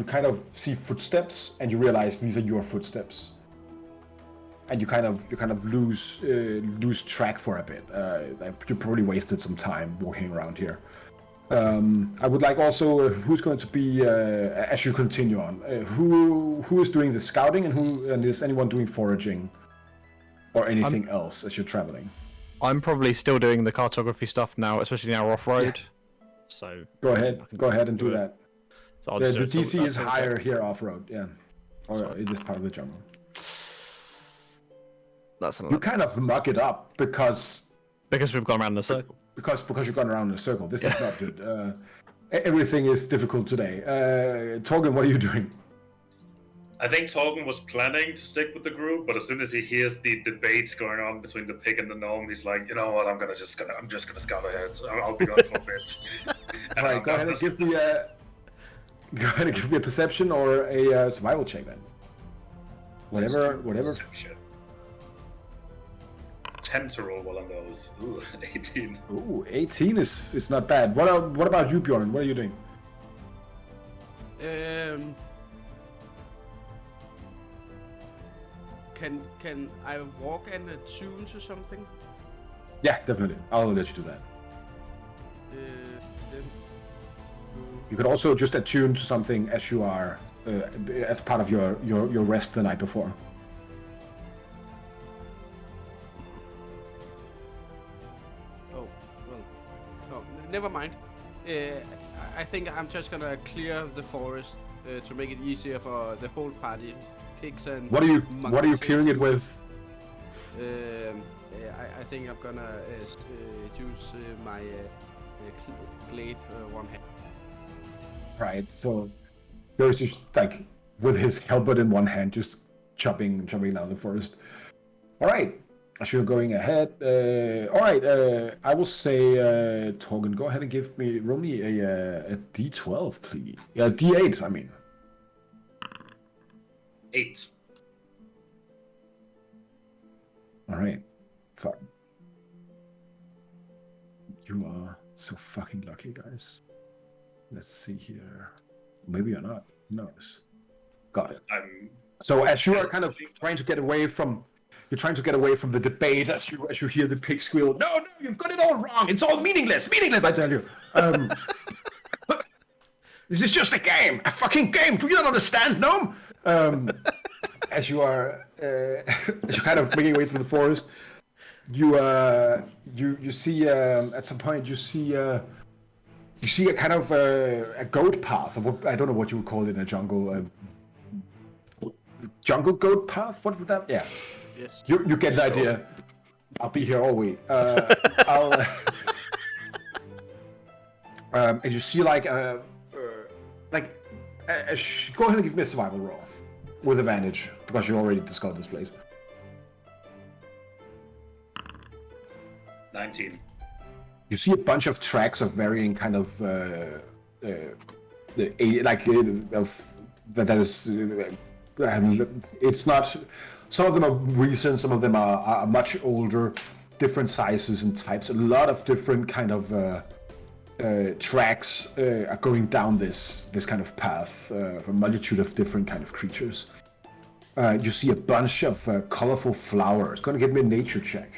kind of see footsteps and you realize these are your footsteps. And you kind of lose track for a bit. You probably wasted some time walking around here. I would like also who's going to be as you continue on. Who is doing the scouting and is anyone doing foraging or anything else as you're traveling? I'm probably still doing the cartography stuff now, especially now we're off-road. So Go ahead and do that. So I'll The just do it DC till- is higher here off-road, yeah, or in this part of the jungle. That's You enough. kind of muck it up because Because we've gone around in a circle. you've gone around in a circle. This is not good. Everything is difficult today. Torgen, what are you doing? I think Torgen was planning to stick with the group, but as soon as he hears the debates going on between the pig and the gnome, he's like, you know what? I'm just gonna scout ahead. I'll be gone for a bit. And All right, go ahead and give me a. Go ahead and give me a perception or a survival check then. Whatever. Perception. 10 to roll while on those. Ooh, 18. Ooh, 18 is not bad. What about you, Bjorn? What are you doing? Can I walk and attune to something? Yeah, definitely. I'll let you do that. Then, You could also just attune to something as you are, as part of your rest the night before. oh well. Oh, never mind. I think I'm just gonna clear the forest to make it easier for the whole party. Pigs and What are you monkeys. clearing it with? I think I'm gonna use my glaive one hand. Right. So there's just like with his halberd in one hand, just chopping down the forest. All right. As you're going ahead, all right. I will say, Torgen, go ahead and roll me a D12, please. Yeah, D8. I mean. 8. All right. Fuck. You are so fucking lucky, guys. Let's see here. Maybe you're not. Who knows? Got it. So as you are kind of trying to get away from, the debate as you hear the pig squeal. No, you've got it all wrong. It's all meaningless. I tell you. This is just a game. A fucking game. Do you not understand, gnome? As you are, as you're kind of making your way through the forest, you see at some point you see a kind of a goat path. I don't know what you would call it in a jungle. Jungle goat path? What would that? Yeah. Yes. You get the idea. I'll be here all week. And you see go ahead and give me a survival roll with advantage because you already discovered this place. 19. You see a bunch of tracks of varying kind of it's not. Some of them are recent, some of them are much older, different sizes and types. A lot of different kind of tracks are going down this kind of path for a multitude of different kind of creatures. You see a bunch of colorful flowers. Going to give me a nature check.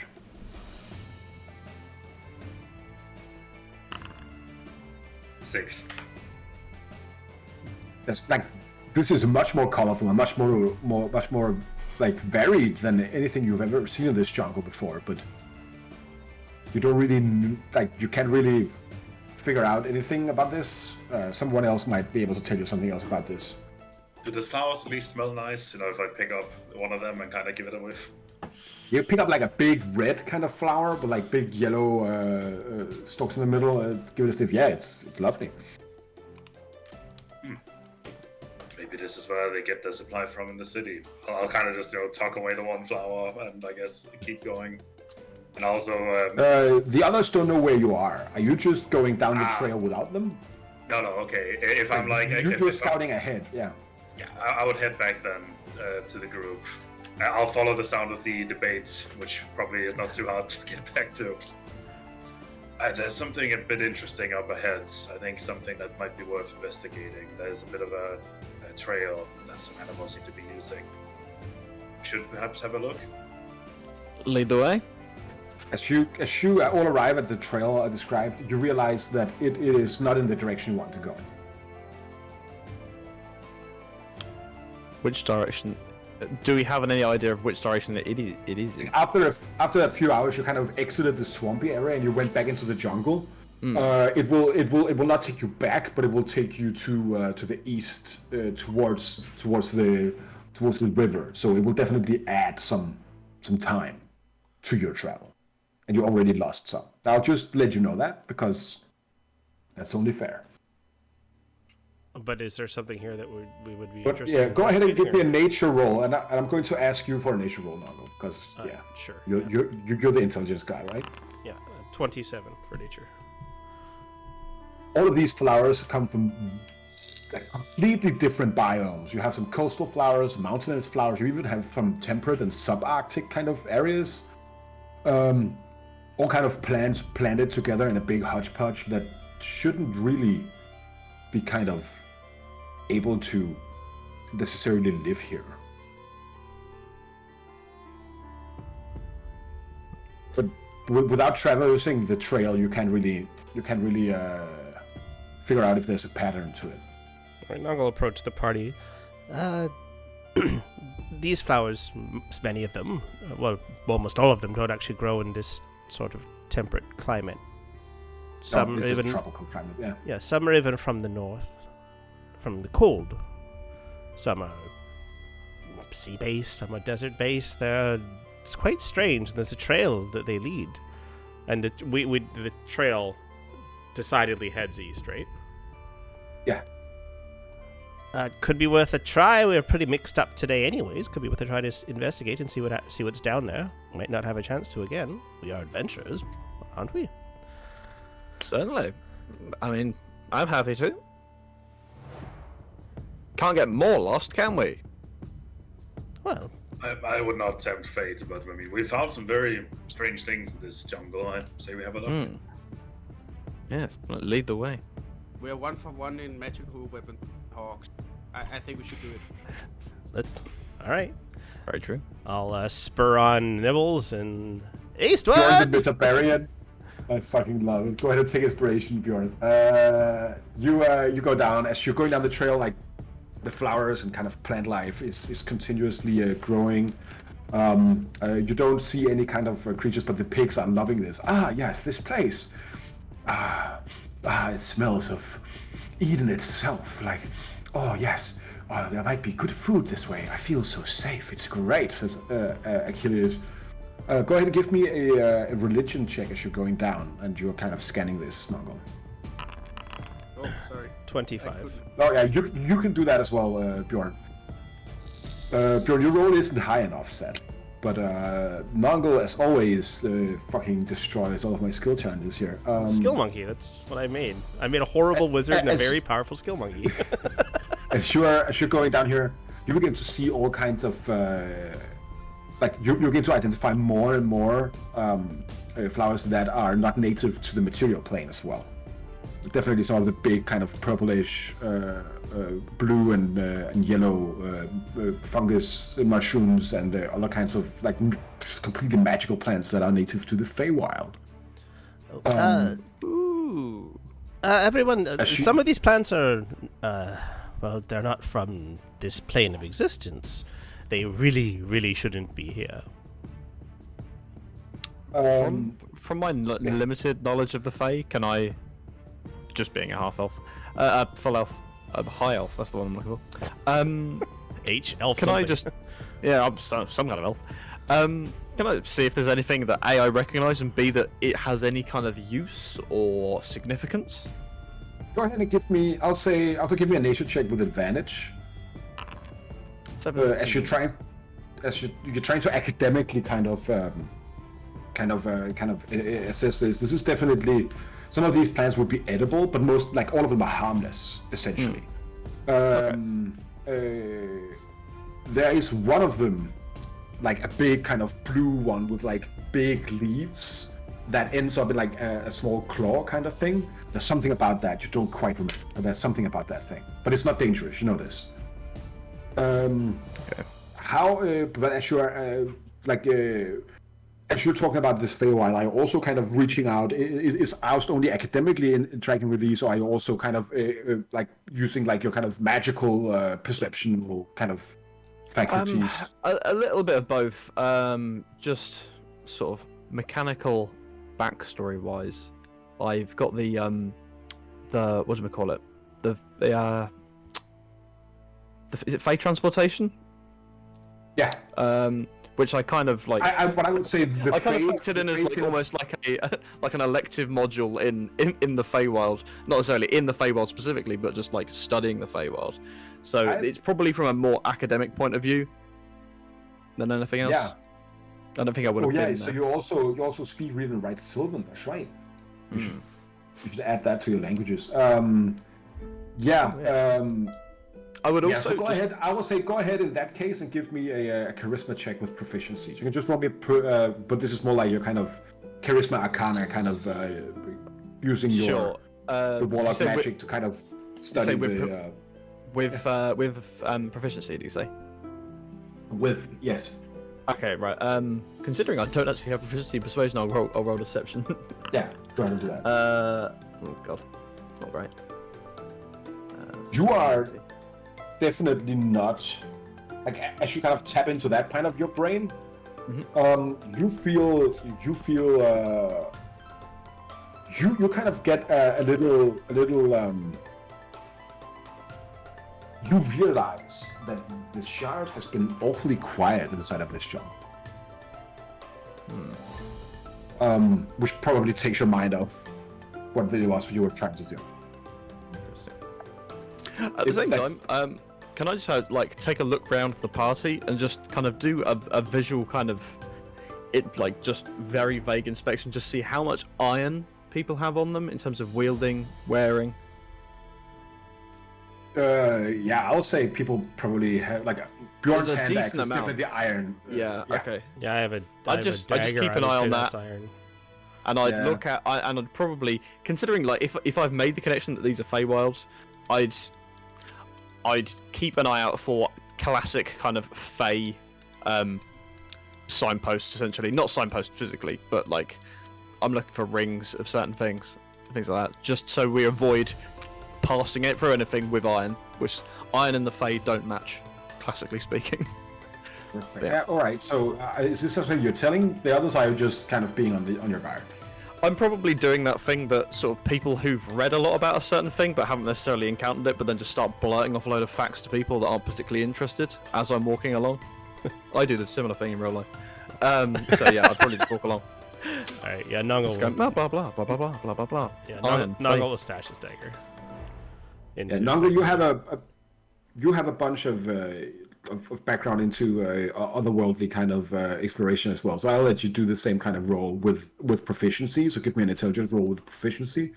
Six. That's like, this is much more colorful and much more like varied than anything you've ever seen in this jungle before. But you don't really you can't really figure out anything about this. Someone else might be able to tell you something else about this. Do the flowers at least smell nice? You know, if I pick up one of them and kind of give it a whiff. You pick up like a big red kind of flower, but like big yellow stalks in the middle. Give it a sniff. Yeah, it's lovely. Maybe this is where they get their supply from in the city. I'll kind of just tuck away the one flower and I guess keep going. And also, the others don't know where you are. Are you just going down the trail without them? No, okay. If I'm like, you're just scouting ahead, yeah. Yeah, I would head back then to the group. I'll follow the sound of the debates, which probably is not too hard to get back to. There's something a bit interesting up ahead. I think something that might be worth investigating. There's a bit of a trail that some animals seem to be using. Should perhaps have a look. Lead the way. As you all arrive at the trail I described, you realize that it is not in the direction you want to go. Which direction? Do we have any idea of which direction it is in? After a few hours, you kind of exited the swampy area and you went back into the jungle. It will not take you back, but it will take you to the east, towards the river. So it will definitely add some time to your travel, and you already lost some. I'll just let you know that because that's only fair. But is there something here that we would be But interested yeah, in? go ahead and give me a investigating, nature roll, and I'm going to ask you for a nature roll, Nongo, because or- yeah, Sure. you're the intelligence guy, right? Yeah, 27 for nature. All of these flowers come from like, completely different biomes. You have some coastal flowers, mountainous flowers. You even have some temperate and subarctic kind of areas. All kind of plants planted together in a big hodgepodge that shouldn't really be kind of able to necessarily live here. But without traversing the trail, you can't really figure out if there's a pattern to it. All right, Noggle approached the party. These flowers, many of them, well, almost all of them, don't actually grow in this sort of temperate climate. Some this are even is tropical climate, yeah. Yeah, some are even from the north, from the cold. Some are sea-based, some are desert-based. It's quite strange. There's a trail that they lead, and the trail decidedly heads east, right? Yeah. Could be worth a try. We're pretty mixed up today, anyways. Could be worth a try to investigate and see what's down there. Might not have a chance to again. We are adventurers, aren't we? Certainly. I mean, I'm happy to. Can't get more lost, can we? Well, I would not tempt fate, but I mean, we found some very strange things in this jungle. I'd say we have a look. Yes, lead the way. We're 1 for 1 in magical weapon hawks. I think we should do it. all right. Very true. I'll spur on Nibbles and eastward. Bjorn the Barbarian. I fucking love it. Go ahead and take inspiration, Bjorn. You go down. As you're going down the trail, like the flowers and kind of plant life is continuously growing. You don't see any kind of creatures, but the pigs are loving this. Ah, yes, this place. It smells of Eden itself. Like, oh yes, there might be good food this way. I feel so safe. It's great, says Achilles. Go ahead and give me a religion check as you're going down, and you're kind of scanning this snuggle. Oh, sorry. 25. Oh yeah, you can do that as well, Bjorn. Bjorn, your roll isn't high enough, sad. But Nongle, as always, fucking destroys all of my skill challenges here. Skill monkey, that's what I made. I made a horrible wizard and a very powerful skill monkey. As you're going down here, you begin to see all kinds of you begin to identify more and more flowers that are not native to the material plane as well. Definitely some of the big kind of purplish, blue and yellow fungus mushrooms and other kinds of like completely magical plants that are native to the Feywild. Everyone, some of these plants are, well, they're not from this plane of existence. They really, really shouldn't be here. From my limited knowledge of the Fae, can I, just being a half elf, full elf, high elf, that's the one I'm looking for. Elf. Can something. I just, yeah, I'm some kind of elf. Can I see if there's anything that A, I recognise, and B, that it has any kind of use or significance? Go ahead and give me. I'll give me a nature check with advantage. As you're trying to academically kind of assess this. This is definitely, some of these plants would be edible, but most, like all of them, are harmless essentially. There is one of them, like a big kind of blue one with like big leaves that ends up in like a small claw kind of thing. There's something about that you don't quite remember. But there's something about that thing, but it's not dangerous. You know this. But as you are as you're talking about this Feywild, are you also kind of reaching out? Is Oust only academically interacting with these, or are you also kind of like using like your kind of magical perception kind of faculties? A little bit of both. Just sort of mechanical backstory wise, I've got the what do we call it? Is it Fey transportation? Yeah. which I kind of like. But I would say the I kind of Fey- factored in the as Fey like tale- almost like like an elective module in the Feywild, not necessarily in the Feywild specifically, but just like studying the Feywild. So I've- it's probably from a more academic point of view than anything else. Yeah. I don't think I would Oh have yeah. been. So you also speak, read, and write Sylvan. That's right. You should add that to your languages. I would Yeah, also so go just- ahead. I will say go ahead in that case and give me a charisma check with proficiency. So you can just roll me but this is more like your kind of charisma arcana, kind of using your Sure. the warlock say magic to kind of study with proficiency, do you say? with yes. Okay, right. Considering I don't actually have proficiency in persuasion, I'll roll deception. Yeah, go ahead and do that. Oh god, it's not great. You are definitely not like as you kind of tap into that part of your brain. You feel you kind of get a little you realize that the shard has been awfully quiet inside of this jungle. Which probably takes your mind off what it was you were trying to do. At the same time, can I just like take a look around the party and just kind of do a visual kind of just very vague inspection, just see how much iron people have on them in terms of wielding, wearing? Yeah, I'll say people probably have like Bjorn's There's a hand axe decent is amount. definitely iron. Yeah. Okay. Yeah, I have a I have just a dagger. keep an I would eye say on that's that. iron. And I'd Yeah. look at, and I'd probably, considering like if I've made the connection that these are Feywilds, I'd keep an eye out for classic kind of Fey signposts, essentially. Not signposts physically, but like I'm looking for rings of certain things like that, just so we avoid passing it through anything with iron, which iron and the Fey don't match, classically speaking. Perfect. Yeah. Yeah. All right. So is this something you're telling the others? Or are you just kind of being on your guard? I'm probably doing that thing that sort of people who've read a lot about a certain thing but haven't necessarily encountered it, but then just start blurting off a load of facts to people that aren't particularly interested as I'm walking along. I do the similar thing in real life. So yeah, I'd probably just walk along. All right, yeah, Nongo. Just go blah blah blah blah blah blah blah blah blah. Yeah, Iron, Nongo Fey. will stash his dagger. Yeah, Nongo, you have a bunch of background into otherworldly kind of exploration as well. So I'll let you do the same kind of role with proficiency. So give me an intelligence roll with proficiency.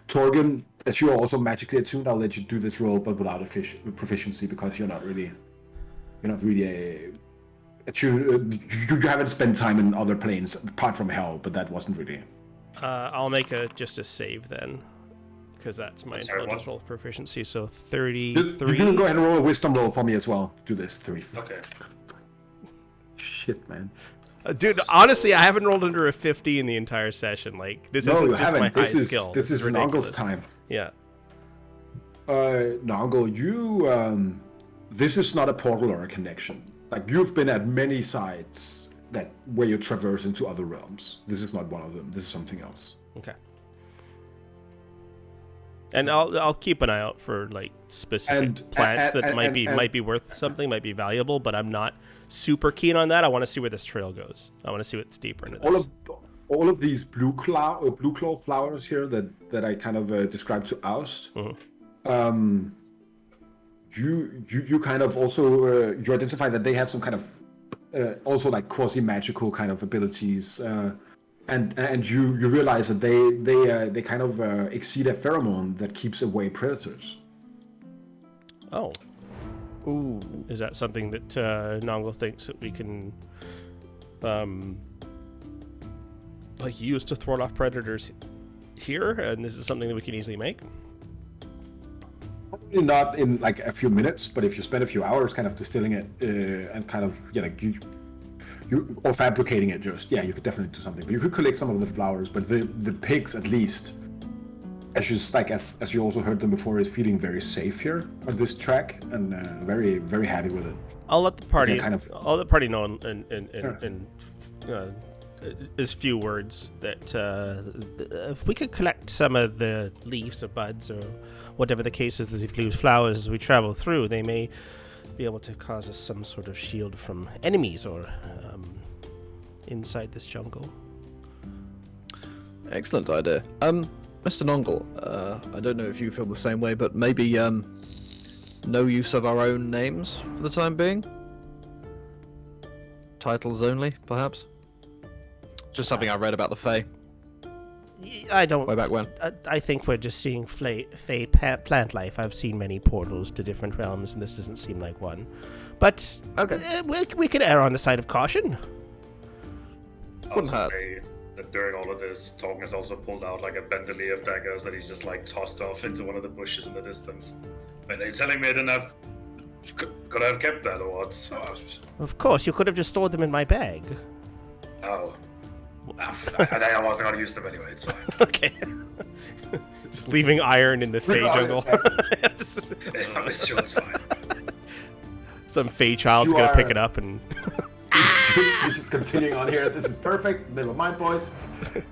Torgen, as you are also magically attuned, I'll let you do this role, but without proficiency because you're not really attuned. You haven't spent time in other planes apart from hell, but that wasn't really. I'll make just a save then, because that's my Sorry, intelligence what? roll proficiency. So You 33. can go ahead and roll a wisdom roll for me as well. Do this 3. Okay. Shit, man. Dude, honestly, I haven't rolled under a 50 in the entire session. Like, this No, isn't you just my haven't. high This is skill. this is ridiculous. Nongle's time. Yeah. Nongle, you this is not a portal or a connection. Like you've been at many sites where you traverse into other realms. This is not one of them. This is something else. Okay. And I'll keep an eye out for like specific plants that might be worth something, might be valuable, but I'm not super keen on that. I want to see where this trail goes. I want to see what's deeper into this. All of these blue claw flowers here that I kind of described to Oust. Mhm. You kind of also you identify that they have some kind of also like quasi magical kind of abilities, and you realize that they kind of exceed a pheromone that keeps away predators. Oh. Ooh. Is that something that Nongle thinks that we can like use to thwart off predators here? And this is something that we can easily make? Probably not in like a few minutes, but if you spend a few hours kind of distilling it and kind of you or fabricating it, you could definitely do something. But you could collect some of the flowers, but the pigs at least, as you also heard them before, is feeling very safe here on this track and very very happy with it. I'll let the party I'll let the party know in as few words that if we could collect some of the leaves or buds or whatever the case is, the blue flowers as we travel through, they may be able to cause us some sort of shield from enemies or inside this jungle. Excellent idea. Mr. Nongle, I don't know if you feel the same way, but maybe no use of our own names for the time being? Titles only, perhaps? Just something I read about the Fae. I don't. Way back when. I think we're just seeing Fae plant life. I've seen many portals to different realms, and this doesn't seem like one. But Okay. we can err on the side of caution. I would say that during all of this, Torgen has also pulled out like a bandolier of daggers that he's just like tossed off into one of the bushes in the distance. Are they telling me I didn't have? Could I have kept that or what? Of course, you could have just stored them in my bag. Oh. I wasn't going to use them anyway, it's fine. Okay. Just leaving iron in the Fae jungle. It's sure it's fine. Some Fae child's gonna pick it up and... We're just continuing on here. This is perfect. Never mind, boys.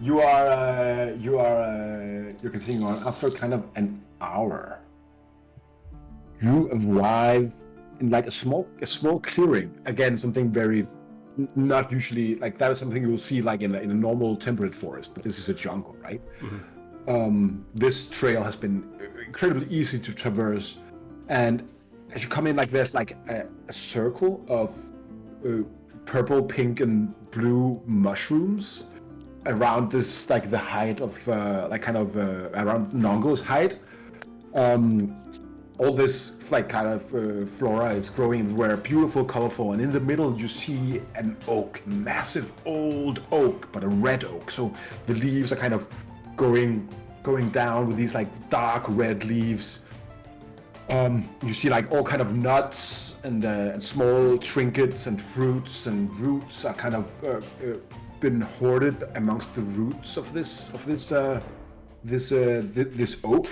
You're continuing on after kind of an hour. You arrive in like a small clearing. Again, something very not usually like that is something you'll see like in a normal temperate forest, but this is a jungle, right? Mm-hmm. This trail has been incredibly easy to traverse, and as you come in, like there's like a circle of purple, pink, and blue mushrooms around this, like the height of around Nongle's height. All this like kind of flora is growing everywhere, beautiful, colorful, and in the middle you see an oak, massive old oak, but a red oak. So the leaves are kind of going down with these like dark red leaves. You see like all kind of nuts and small trinkets and fruits and roots are kind of been hoarded amongst the roots of this oak.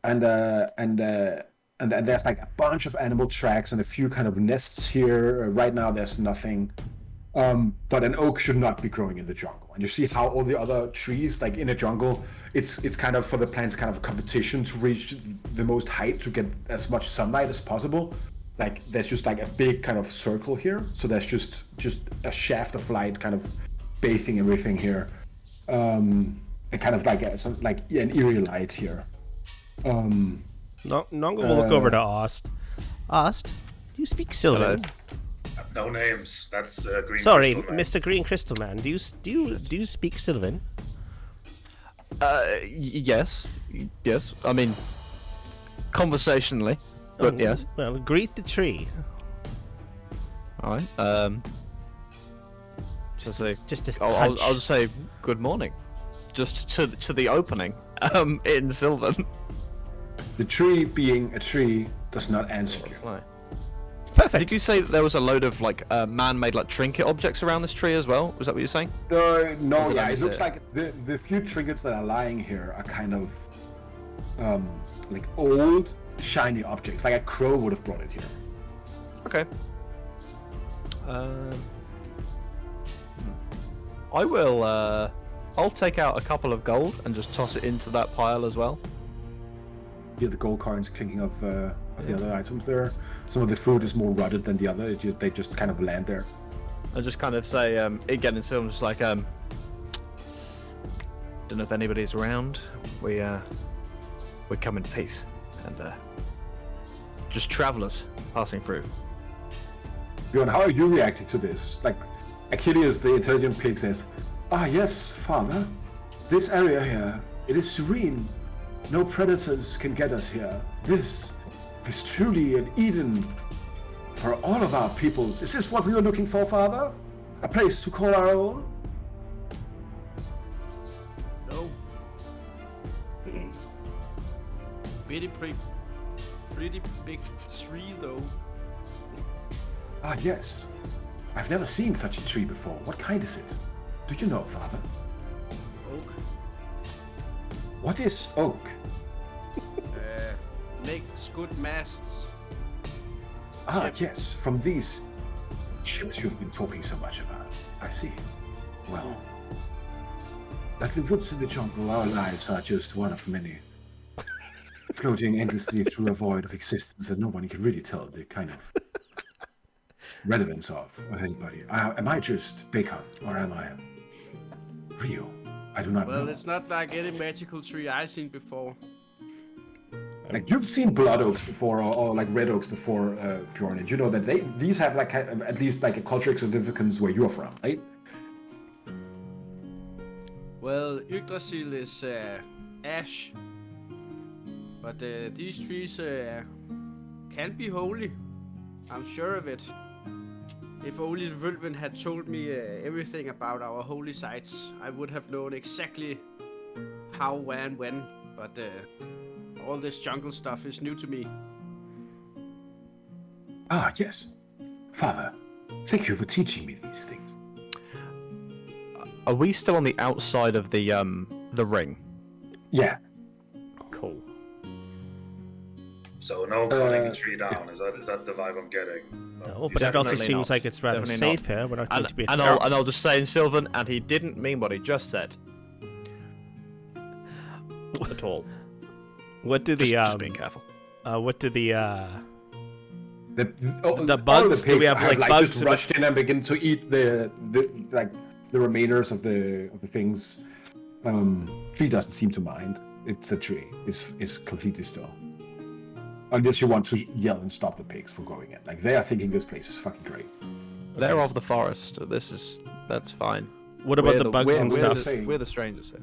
And there's like a bunch of animal tracks and a few kind of nests here. Right now there's nothing. But an oak should not be growing in the jungle. And you see how all the other trees, like in a jungle, it's kind of for the plants kind of a competition to reach the most height to get as much sunlight as possible. Like there's just like a big kind of circle here. So there's just a shaft of light kind of bathing everything here. And kind of like an eerie light here. Nongle will look over to Ost. Ost, do you speak Sylvan? No names. That's Green Sorry, Crystal Man. Mr. Green Crystal Man. Do you speak Sylvan? Yes. I mean, conversationally, but yes. Well, greet the tree. All right. I'll I'll just say good morning, just to the opening. In Sylvan. The tree, being a tree, does not answer you. Right. Perfect. Did you say that there was a load of like man-made like trinket objects around this tree as well? Was that what you're saying? No, did I it miss looks it? like the few trinkets that are lying here are kind of like old, shiny objects. Like a crow would have brought it here. Okay. I will. I'll take out a couple of gold and just toss it into that pile as well. You hear the gold coins clinking of the other items there. Some of the food is more rotted than the other. They just kind of land there. I just kind of say, again in Sylvan, just like, don't know if anybody's around. We come in peace and just travelers passing through. Bjorn, how are you reacting to this? Like, Achilles, the intelligent pig, says, "Ah, yes, father. This area here, it is serene. No predators can get us here. This is truly an Eden for all of our peoples. Is this what we were looking for, father? A place to call our own?" No. Pretty big tree though. Ah, yes. I've never seen such a tree before. What kind is it? Do you know, father? Oak. What is oak? Makes good masts. Ah, yes, from these ships you've been talking so much about. I see. Well, like the woods in the jungle, our lives are just one of many. floating endlessly through a void of existence that no one can really tell the kind of relevance of anybody. Am I just Bacon, or am I real? I do not know. Well, it's not like any magical tree I've seen before. Like you've seen blood oaks before, or like red oaks before, Bjorn, and you know that these have like at least like a cultural significance where you're from, right? Well, Yggdrasil is ash, but these trees can be holy. I'm sure of it. If only Völven had told me everything about our holy sites, I would have known exactly how, where, and when. But all this jungle stuff is new to me. Ah, yes. Father, thank you for teaching me these things. Are we still on the outside of the ring? Yeah. Cool. So no cutting a tree down. Is that the vibe I'm getting? No, but it also Definitely seems not. like it's rather Definitely safe here. We're not going to be. And I'll just say in Sylvan, and he didn't mean what he just said. At all. What do Just being careful. what do the The bugs? Do we have have, like bugs? just rushed in and begin to eat the remainers of the things. Tree doesn't seem to mind. It's a tree. It's completely still. Unless you want to yell and stop the pigs from going in. Like they are thinking this place is fucking great. They're of the forest. That's fine. What about the bugs and stuff? We're the strangers here.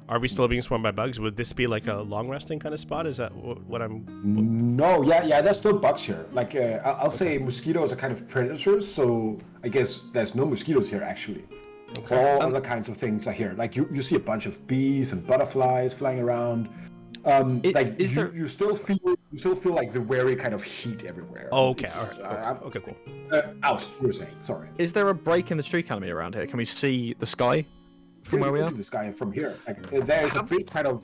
Are we still being swarmed by bugs? Would this be like a long resting kind of spot? Is that what I'm? No, yeah, there's still bugs here. Like I'll say mosquitoes are kind of predators, so I guess there's no mosquitoes here actually. All other kinds of things are here. Like you see a bunch of bees and butterflies flying around. You still feel like the very kind of heat everywhere. Oh, okay, It's, all right. Okay, cool. Oust, you were saying, sorry. Is there a break in the tree canopy around here? Can we see the sky from where we You are? can see the sky from here. Like, there's a big kind of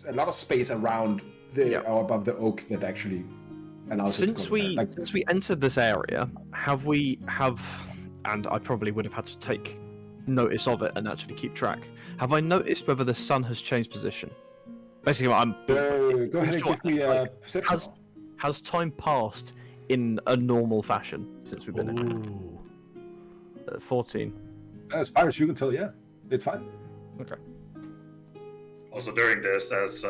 a lot of space around or above the oak that actually allows it to Since go there. since we entered this area, and I probably would have had to take notice of it and actually keep track. Have I noticed whether the sun has changed position? Basically, I'm. Go ahead and give me a perception. Has time passed in a normal fashion since we've been Ooh. in? 14. As far as you can tell, yeah, it's fine. Okay. Also during this, as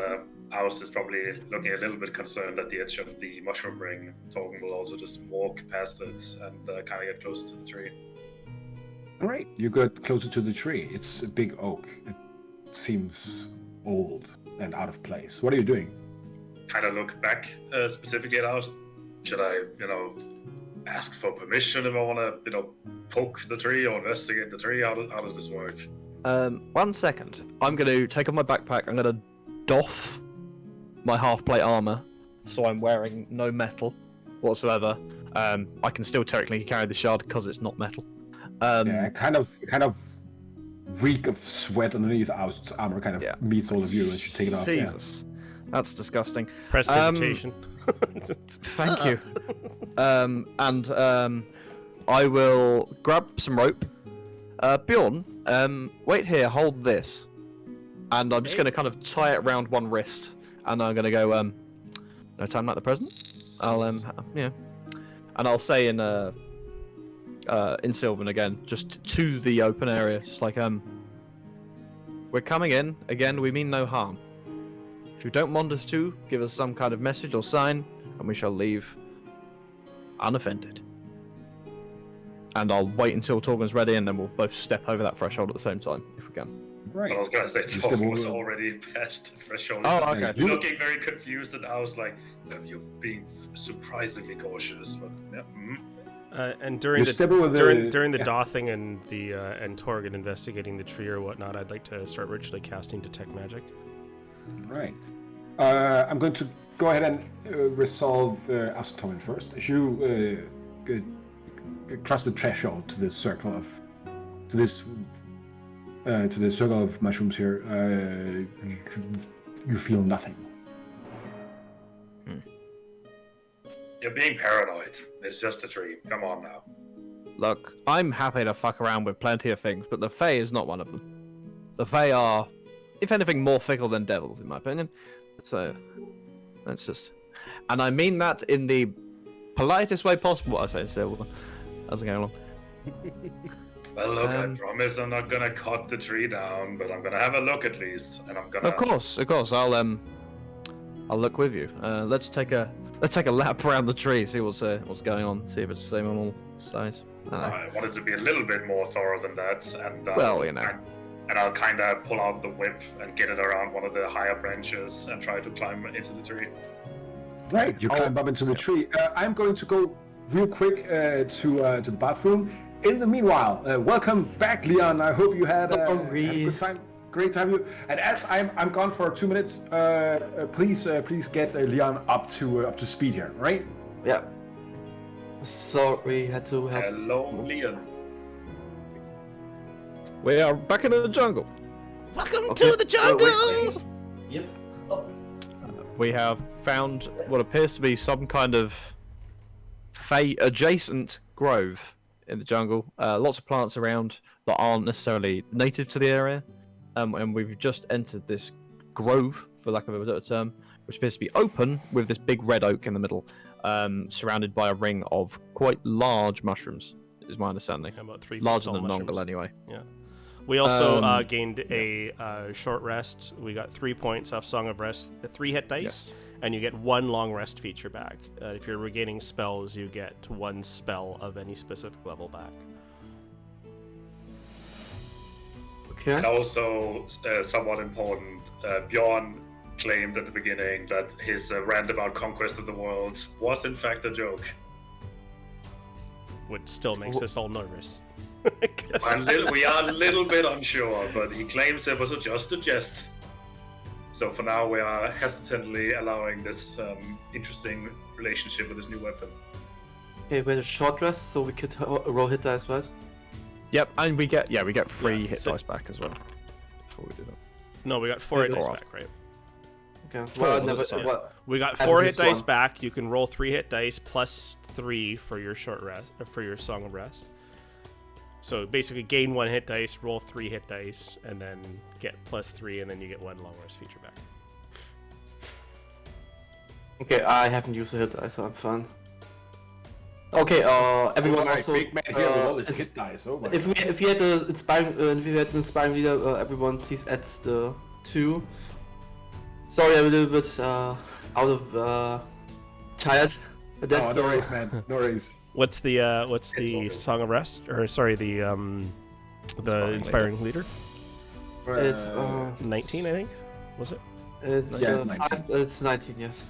Oust is probably looking a little bit concerned at the edge of the mushroom ring, Torgen will also just walk past it and kind of get closer to the tree. All right, you get closer to the tree. It's a big oak. It seems old and out of place. What are you doing? Kind of look back specifically at Oust. Should I, ask for permission if I want to, poke the tree or investigate the tree? How does this work? 1 second. I'm going to take off my backpack. I'm going to doff my half-plate armor, so I'm wearing no metal whatsoever. I can still technically carry the shard because it's not metal. Yeah, kind of reek of sweat underneath Oust's armor kind of meets all of you as you take it off. Jesus, that's disgusting. Prestidigitation. Thank you. I will grab some rope. Bjorn, wait here, hold this. And I'm just going to kind of tie it around one wrist. And I'm going to go, no time like the present. I'll, And I'll say in Sylvan again, just to the open area, just like, we're coming in. Again, we mean no harm. If you don't want us to, give us some kind of message or sign, and we shall leave unoffended. And I'll wait until Torgen's ready, and then we'll both step over that threshold at the same time, if we can. Right. I was gonna say Torgen was already past the threshold. Oh, okay. Looking very confused, and I was like, "You're being surprisingly cautious." But And during the dothing and the and Torgen investigating the tree or whatnot, I'd like to start ritually casting detect magic. Right. I'm going to go ahead and resolve Torgen first. As you cross the threshold to this circle of mushrooms here, you feel nothing. You're being paranoid. It's just a tree. Come on now. Look, I'm happy to fuck around with plenty of things, but the Fae is not one of them. The Fae are, if anything, more fickle than devils, in my opinion. So, That's just, and I mean that in the politest way possible. I say so as I go along. Well, look, I promise I'm not gonna cut the tree down, but I'm gonna have a look at least, and I'm gonna. Of course. I'll look with you. Let's take a lap around the tree, see what's going on, see if it's the same on all sides. I wanted to be a little bit more thorough than that, and Well, you know. And I'll kind of pull out the whip and get it around one of the higher branches and try to climb into the tree. Right, you climb up into the tree. I'm going to go real quick to the bathroom. In the meanwhile, welcome back, Leon. I hope you had a good time. Great to have you. And as I'm gone for 2 minutes, please get Leon up to speed here, right? Yeah. Sorry, had to help. Hello, Leon. We are back into the jungle. Welcome to the jungle! Yep. We have found what appears to be some kind of adjacent grove in the jungle. Lots of plants around that aren't necessarily native to the area. And we've just entered this grove, for lack of a better term, which appears to be open with this big red oak in the middle, surrounded by a ring of quite large mushrooms, is my understanding. About 3 Larger tall than mushrooms. Nongal, anyway. Yeah. We also gained a short rest. We got 3 points off Song of Rest, 3 hit dice, Yes. and you get 1 long rest feature back. If you're regaining spells, you get 1 spell of any specific level back. Okay. And also, somewhat important, Bjorn claimed at the beginning that his rant about conquest of the world was in fact a joke. Which still makes us all nervous. We are a little bit unsure, but he claims it was just a jest. So for now, we are hesitantly allowing this interesting relationship with this new weapon. Okay, we had a short rest, so we could roll hit dice, right? Yep, and we get 3 hit so- dice back as well. Before we do that. No, we got 4 hit Or dice off. back, right? Okay. Four, Well, was never. it? Sorry. Well, We got I've 4 hit used dice one. back. You can roll 3 hit dice plus 3 for your short rest, for your Song of Rest. So basically, gain 1 hit dice, roll 3 hit dice, and then get plus 3, and then you get 1 long rest feature back. okay, I haven't used a hit dice, so I'm fine. Okay, everyone also. big man here with all his it's- hit dice. Oh my If we had an inspiring leader, everyone please add the 2. Sorry, I'm a little bit out of tired. But No, that's no worries, man. No worries. What's the all good. Song of Rest, or sorry, the inspiring leader? It's 19, I think. Was it? it's Yeah, it's 19. it's 19, yes.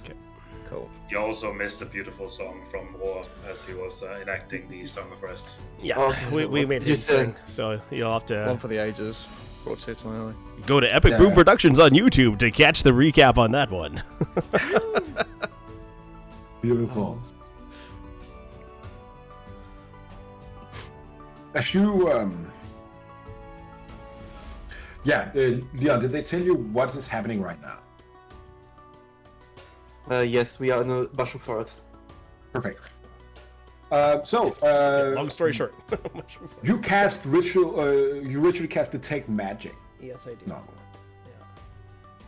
Cool. You also missed a beautiful song from War as he was enacting the Song of Rest. Yeah, Okay, we what made did you him say? sing, so you'll have One to for the ages. Brought tears to my eye. go to Epic Yeah. Boon Productions on YouTube to catch the recap on that one. Beautiful. As you, Leon, did they tell you what is happening right now? Yes, we are in a mushroom forest. Perfect. Long story short. You cast ritual. You ritually cast detect magic. Yes, I did. No.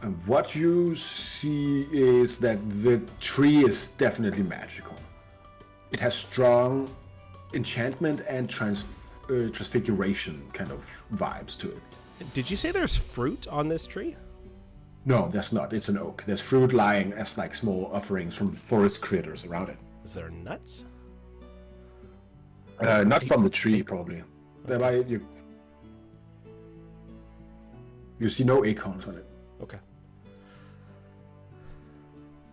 And what you see is that the tree is definitely magical. It has strong enchantment and transfiguration kind of vibes to it. Did you say there's fruit on this tree? No, there's not. It's an oak. There's fruit lying as like small offerings from forest critters around it. Is there nuts? Not from the tree, probably. There might you see no acorns on it. Okay.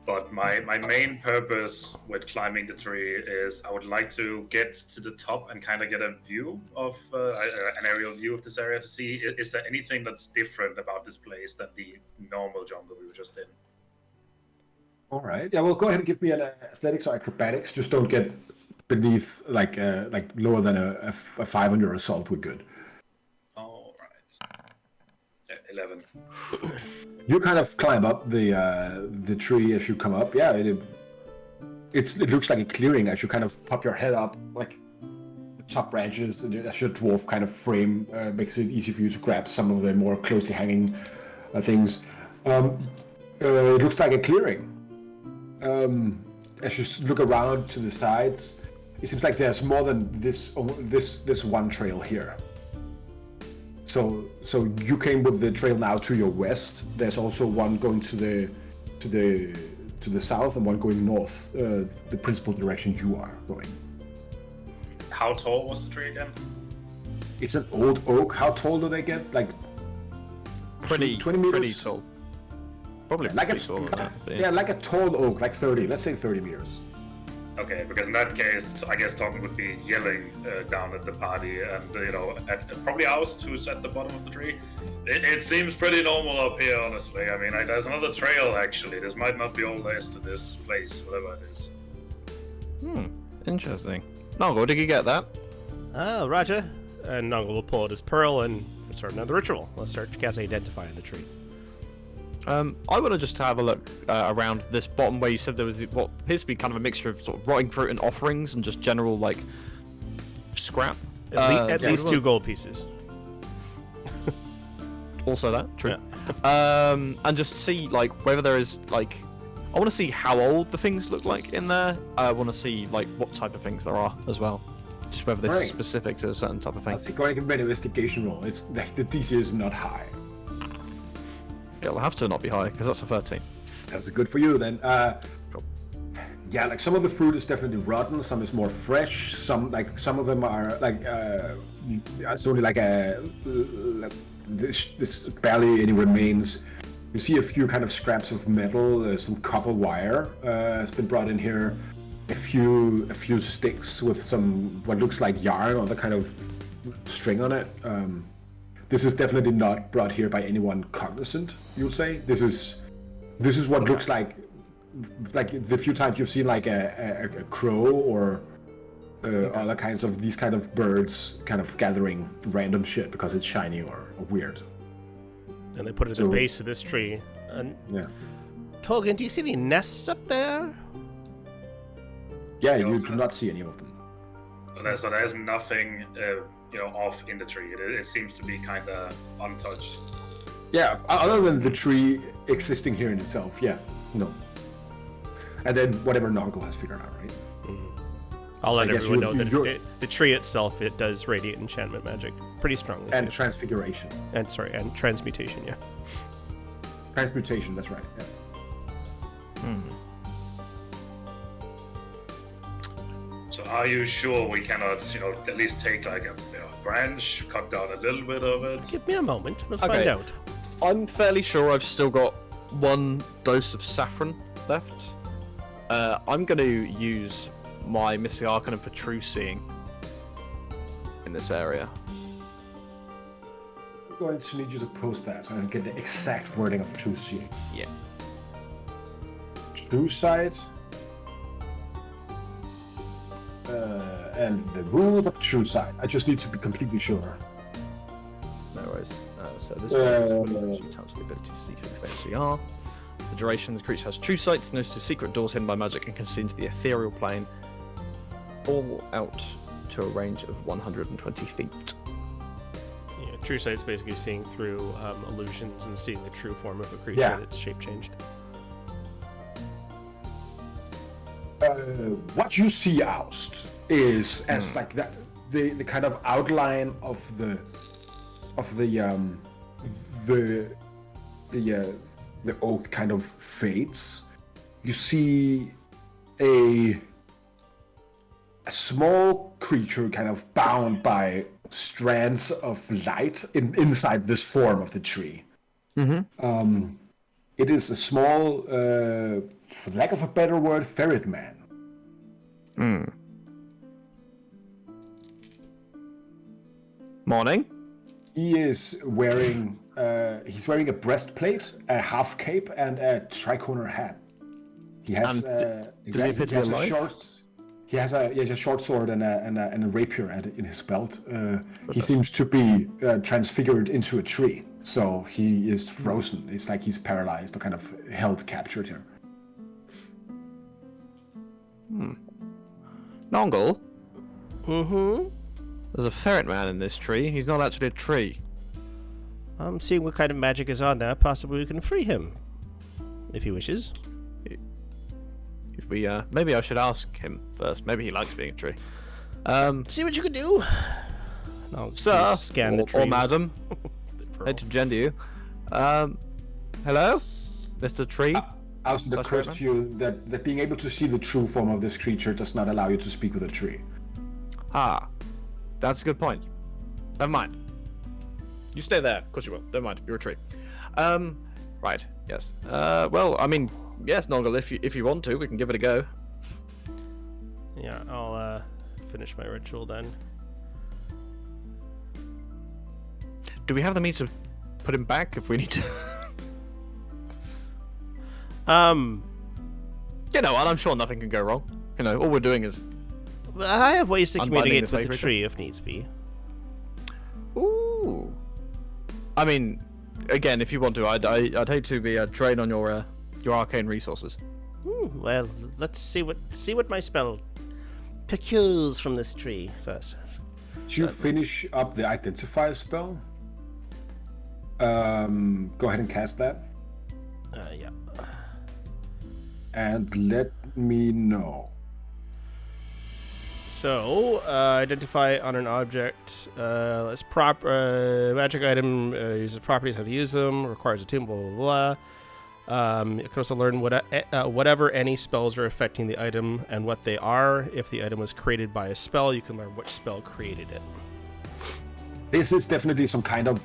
But my main purpose with climbing the tree is I would like to get to the top and kind of get a view of an aerial view of this area to see is there anything that's different about this place than the normal jungle we were just in. All right. Yeah. Well, go ahead and give me an athletics or acrobatics. Just don't get beneath like lower than a 5 on your assault. We're good. All right. 11. You kind of climb up the tree as you come up. Yeah, it looks like a clearing as you kind of pop your head up, like the top branches, and as your dwarf kind of frame makes it easy for you to grab some of the more closely hanging things. It looks like a clearing. as you look around to the sides, it seems like there's more than this one trail here. So you came with the trail now to your west. There's also one going to the south and one going north, the principal direction you are going. How tall was the tree again? It's an old oak. How tall do they get? Like Pretty 20 meters? Pretty tall. Probably Like pretty tall. yeah, like a tall oak, like 30. Let's say 30 meters. Okay, because in that case, I guess Tom would be yelling down at the party, and at probably ours who's at the bottom of the tree. It seems pretty normal up here, honestly. I mean, there's another trail actually. This might not be all there is to this place, whatever it is. Interesting. Nongo, did you get that? Oh, Roger. And Nongo will pull out his pearl and start another ritual. Let's start to cast Identify in the tree. I want to just have a look around this bottom where you said there was what appears to be kind of a mixture of sort of rotting fruit and offerings and just general like scrap. At least 2 gold pieces. Also that, true. Yeah. And just see like whether there is like, I want to see how old the things look like in there. I want to see like what type of things there are as well. Just whether this is specific to a certain type of thing. Let's go and give me an investigation roll. It's the DC is not high. It'll have to not be high because that's a 13. That's good for you then. Cool. Yeah, like some of the fruit is definitely rotten. Some is more fresh. Some of them are like it's only like this barely any remains. You see a few kind of scraps of metal. Some copper wire has been brought in here. A few sticks with some what looks like yarn or the kind of string on it. This is definitely not brought here by anyone cognizant, you'll say. This is what looks like the few times you've seen like a crow or other kinds of these kind of birds kind of gathering random shit because it's shiny or weird. And they put it at the base of this tree. And yeah. Tolkien, do you see any nests up there? Yeah, you do not see any of them. So there's nothing off in the tree. It seems to be kind of untouched. Yeah, other than the tree existing here in itself, yeah, no. And then whatever Nongle has figured out, right? Mm-hmm. I'll let everyone know that the tree itself, it does radiate enchantment magic pretty strongly. And transfiguration. And transmutation, yeah. Transmutation, that's right, yeah. So are you sure we cannot, at least take like a branch, cut down a little bit of it? Give me a moment, we'll find out. I'm fairly sure I've still got 1 dose of saffron left. I'm going to use my Mystic Arcanum for true seeing in this area. I'm going to need you to post that and get the exact wording of true seeing. Yeah. True sight. And the rule of true sight. I just need to be completely sure. No worries. So this one taps the ability to see things they actually are. The duration, the creature has true sight, notices secret doors hidden by magic, and can see into the ethereal plane, all out to a range of 120 feet. Yeah, true sight's basically seeing through illusions and seeing the true form of a creature that's shape changed. What you see, Oust, is as like that the kind of outline of the oak kind of fades. You see a small creature kind of bound by strands of light inside this form of the tree. Mm-hmm. It is a small, for lack of a better word, ferret man. Morning. He is wearing he's wearing a breastplate, a half cape, and a tricorner hat. He has he has a short sword and a rapier in his belt. He seems to be transfigured into a tree, so he is frozen. It's like he's paralyzed or kind of held captured here. Nongle? Mm-hmm. There's a ferret man in this tree. He's not actually a tree. I'm seeing what kind of magic is on there. Possibly we can free him, if he wishes. maybe I should ask him first. Maybe he likes being a tree. See what you can do. No, Sir, scan the or tree. madam, Pearl. hate to gender you. Hello, Mr. Tree. Also, the That's curse right, to you that being able to see the true form of this creature does not allow you to speak with a tree. Ah, that's a good point. Never mind. You stay there. Of course you will. Never mind. You're a tree. Right. Yes. Well, I mean, yes, Noggle. If you want to, we can give it a go. Yeah, I'll finish my ritual then. Do we have the means to put him back if we need to? You know, and I'm sure nothing can go wrong. You know, all we're doing is. I have ways to Unbinding communicate this with the fake tree if needs be. Ooh. I mean, again, if you want to, I'd hate to be a drain on your arcane resources. Well, let's see what my spell procures from this tree first. Do you finish up the identify spell? Go ahead and cast that. Yeah. And let me know. So, identify on an object. Let's magic item uses properties, how to use them, requires a tune, blah, blah, blah. You can also learn whatever any spells are affecting the item and what they are. If the item was created by a spell, you can learn which spell created it. This is definitely some kind of.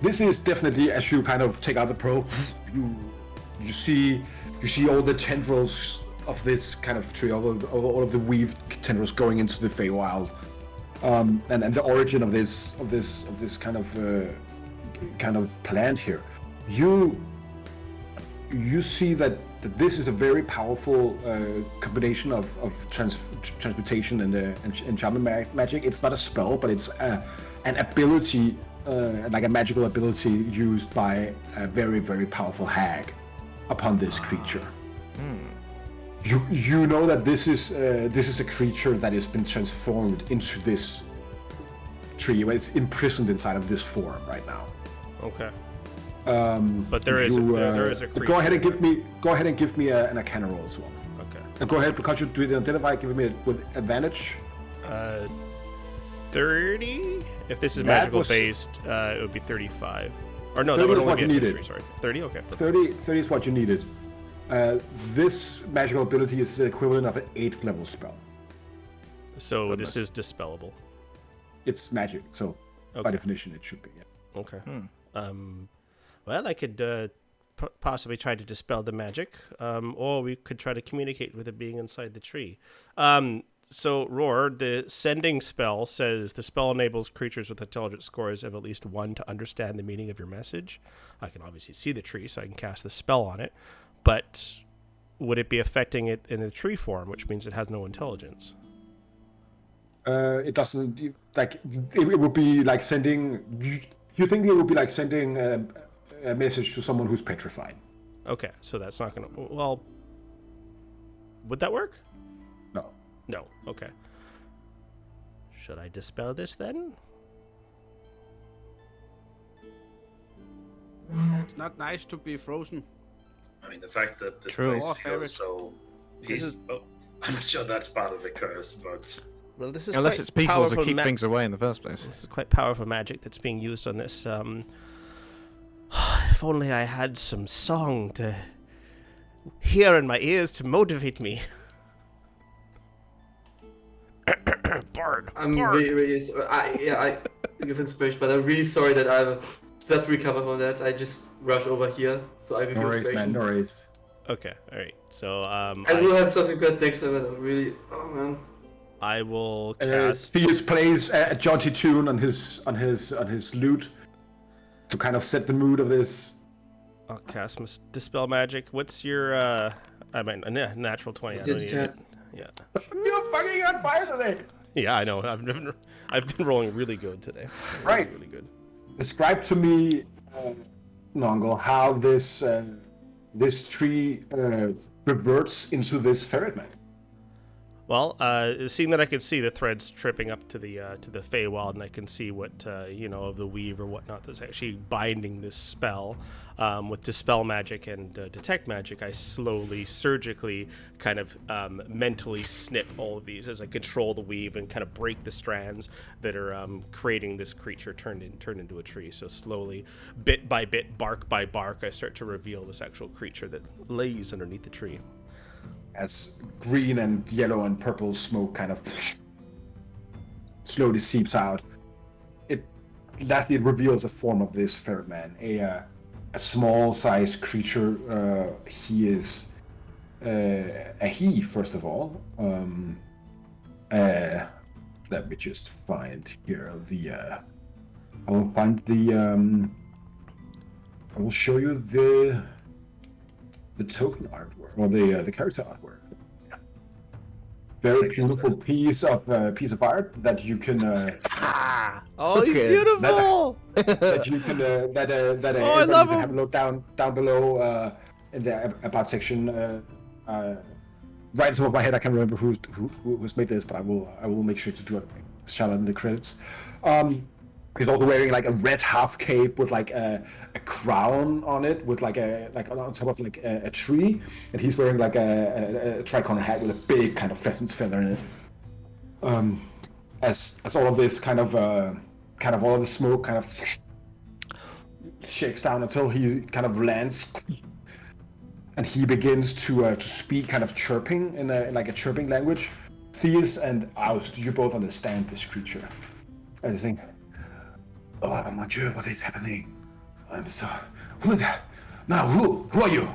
This is definitely, as you kind of take out the pearl, you see all the tendrils of this kind of tree, all of the weaved tendrils going into the Feywild, and the origin of this kind of plant here. You see that this is a very powerful combination of transmutation and enchantment magic. It's not a spell, but it's an ability, like a magical ability used by a very, very powerful hag upon this creature. You know that this is a creature that has been transformed into this tree. It's imprisoned inside of this form right now. Okay. But there is a creature. Go ahead and give me an Arcana roll as well. Okay. And go ahead, because you do it identify, give me it with advantage. 30. If this is That magical was- based, it would be 35. Or no, that 30 would is only what be you a needed. history, sorry. 30. Okay. 30 is what you needed. This magical ability is the equivalent of an 8th level spell. So this is dispellable. It's magic, so by Okay. definition it should be. Yeah. Okay. Well, I could possibly try to dispel the magic, or we could try to communicate with it being inside the tree. So, Roar, the sending spell says the spell enables creatures with intelligence scores of at least 1 to understand the meaning of your message. I can obviously see the tree, so I can cast the spell on it. But would it be affecting it in the tree form, which means it has no intelligence? It doesn't like it would be like sending. You think it would be like sending a message to someone who's petrified? Okay, so that's not going to... Well, would that work? No. No. Okay. Should I dispel this then? It's not nice to be frozen. I mean, the fact that this True. place Oh, favorite. feels so This peaceful. I'm not sure that's part of the curse, but Well, this is Unless quite it's peaceful to powerful keep things away in the first place. This is quite powerful magic that's being used on this. If only I had some song to hear in my ears to motivate me. Bard. I'm really I give inspiration, but I'm really sorry that I still have to recover from that. I just rush over here, so I give No you worries, inspiration. man. No worries. Okay, all right. So I will have something good next time. But I'm really, oh man. I will cast. Theus plays a jaunty tune on his lute to kind of set the mood of this. I'll cast dispel magic. What's your? I mean, natural 20. I don't need it. Yeah. You're fucking on fire today. Yeah, I know. I've been rolling really good today. Right. Really good. Describe to me, Nongo, how this tree reverts into this ferret man. Well, seeing that I can see the threads tripping up to the Feywild, and I can see what of the weave or whatnot that's actually binding this spell with dispel magic and detect magic. I slowly, surgically, kind of mentally snip all of these as I control the weave and kind of break the strands that are creating this creature turned into a tree. So slowly, bit by bit, bark by bark, I start to reveal this actual creature that lays underneath the tree. As green and yellow and purple smoke kind of slowly seeps out, it reveals the form of this ferret man, a small-sized creature. He is a he, first of all. Let me just find here I will show you the token artwork, or the character artwork. Very beautiful piece of art that you can. Oh, he's beautiful! That you can I love you can him. have a look down below in the about section. Right on top of my head, I can't remember who's made this, but I will make sure to do a shout out in the credits. He's also wearing like a red half cape with like a crown on it, with like on top of like a tree, and he's wearing like a tricorner hat with a big kind of pheasant's feather in it. As all of this kind of all of the smoke kind of shakes down until he kind of lands, and he begins to speak, kind of chirping in like a chirping language. Theus and Aust, you both understand this creature. I just think, oh, I'm not sure what is happening. I'm so. Who are you?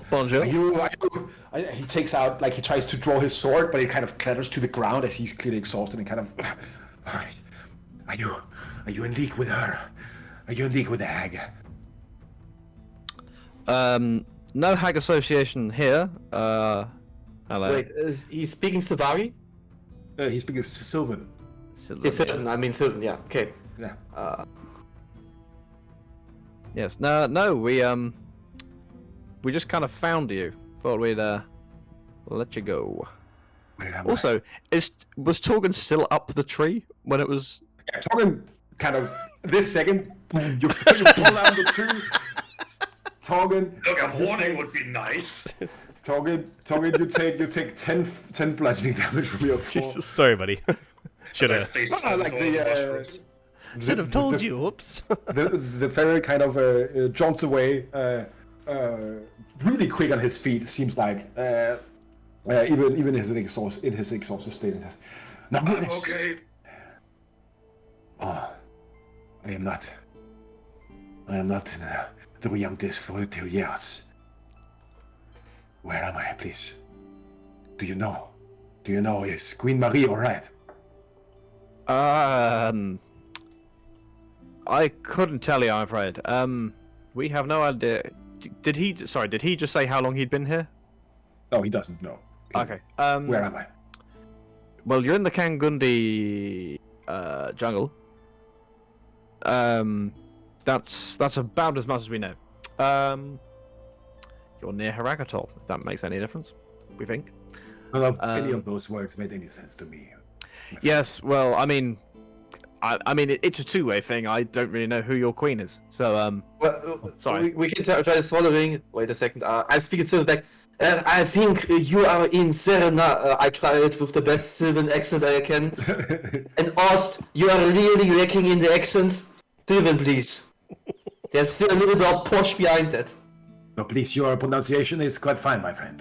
Bonjour. He takes out, like, he tries to draw his sword, but it kind of clatters to the ground as he's clearly exhausted and kind of. All right. Are you in league with her? Are you in league with the hag? No hag association here. Hello. Wait, he's speaking Savari? He's speaking Sylvan. It's Sylvan, I mean Sylvan, yeah, okay. Yeah. Yes. No. We just kind of found you. Thought we'd let you go. Where am Also, was Torgan still up the tree when it was? Yeah, Torgan kind of this second you fall down the tree. Torgan. Look, a warning would be nice. Torgan, you take 10 bludgeoning damage from your fall. Jesus, sorry, buddy. Should have told you. Oops. the fairy kind of jaunts away, really quick on his feet. Seems like even in his exhausted state. Now, Okay. Oh, I am not in the Riantes for 2 years. Where am I, please? Do you know? Is Queen Marie alright? I couldn't tell you, I'm afraid. We have no idea. Did he just say how long he'd been here? No, he doesn't know. Okay. Where am I? Well, you're in the Kangundi jungle. That's about as much as we know. You're near Haragatol, if that makes any difference, we think. None of any of those words made any sense to me. Yes, well, I mean, it's a two-way thing. I don't really know who your queen is, so sorry. We can try the following. Wait a second. I speak in Sylvan back. I think you are in Cerenar. I try it with the best Sylvan accent I can. And Ost, you are really lacking in the accent. Sylvan, please. There's still a little bit of posh behind that. No, please, your pronunciation is quite fine, my friend.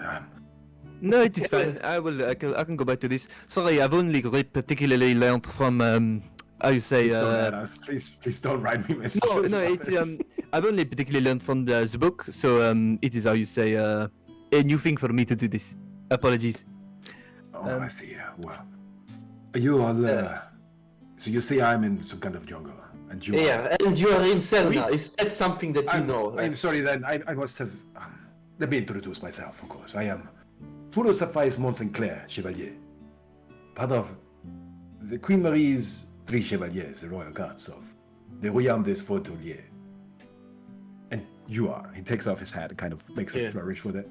No, it is fine. I can go back to this. Sorry, I've only particularly learned from how you say. Please don't write us. Please don't write me messages. No, it's I've only particularly learned from the book, so it is how you say a new thing for me to do this. Apologies. Oh, I see. Well, you all. So you say I'm in some kind of jungle, and you. Yeah, and you are in Cerenar. Is that something that you know? I'm sorry. Then I must have. Let me introduce myself. Of course, I am Fudo Saphais Montclair, Chevalier, part of the Queen Marie's 3 Chevaliers, the Royal Guards of the Royaume des Fauteuils. And you are. He takes off his hat and kind of makes a flourish with it.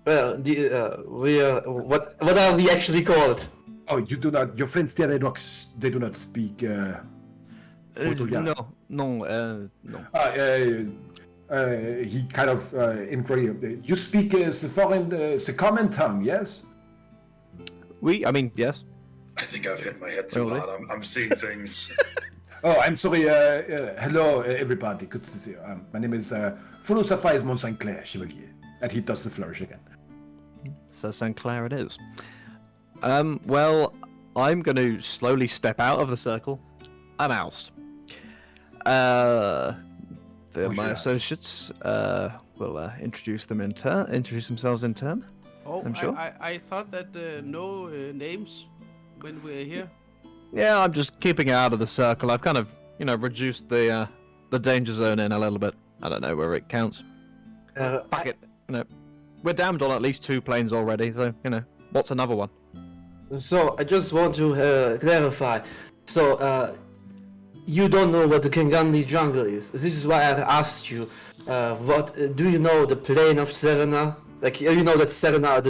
Well, we are what are we actually called? Oh, you do not. Your friends there, they do not speak. Portuguese. No. He kind of inquired. You speak the common tongue, yes? Yes. I think I've hit my head too Really? hard. I'm seeing things. Oh, I'm sorry. Hello, everybody. Good to see you. My name is Philosophize Mont Saint Clair Chevalier, and he does the flourish again. So St. Clair it is. Well, I'm going to slowly step out of the circle. I'm oust. My associates will introduce themselves in turn. Oh, I'm sure. I thought that no names when we're here. Yeah, I'm just keeping it out of the circle. I've kind of, reduced the danger zone in a little bit. I don't know where it counts. Fuck it. We're damned on at least 2 planes already, so, what's another one? So I just want to clarify. So you don't know what the Kangandi jungle is. This is why I asked you. What do you know the plane of Cerenar? Like you know that Cerenar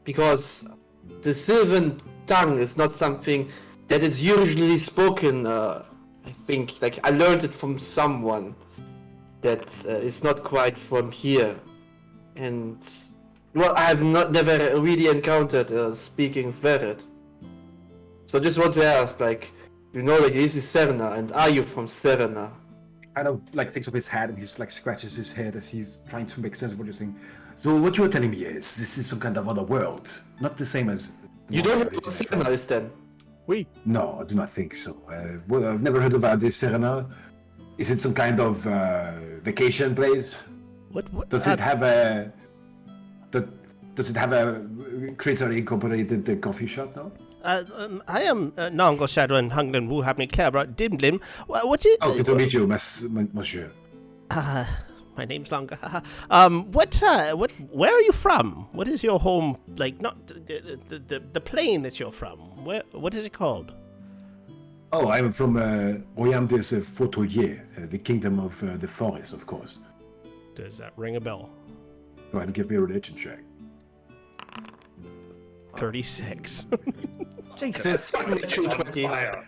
because the Sylvan tongue is not something that is usually spoken. I think like I learned it from someone that is not quite from here, and well, I have never really encountered a speaking ferret. So I just want to ask, like, this is Cerenar, and are you from Cerenar? Kind of like takes off his hat and he's like scratches his head as he's trying to make sense of what you're saying. So what you're telling me is this is some kind of other world, not the same as. You don't know what Cerenar is then? No, I do not think so. Well, I've never heard about this Cerenar. Is it some kind of vacation place? What? Does it have a? Does it have a Creator Incorporated coffee shop now? I am Nongo Shadow and Hunglen Wu Habni Clara Dimlim. What is? Oh, good to meet you, monsieur. My name's Longa. Where are you from? What is your home? Like, not the plane that you're from. What is it called? Oh, I'm from Royaume des Fauteuiliers, the kingdom of the forest, of course. Does that ring a bell? Go ahead and give me a religion check. 36. Jesus. Fire.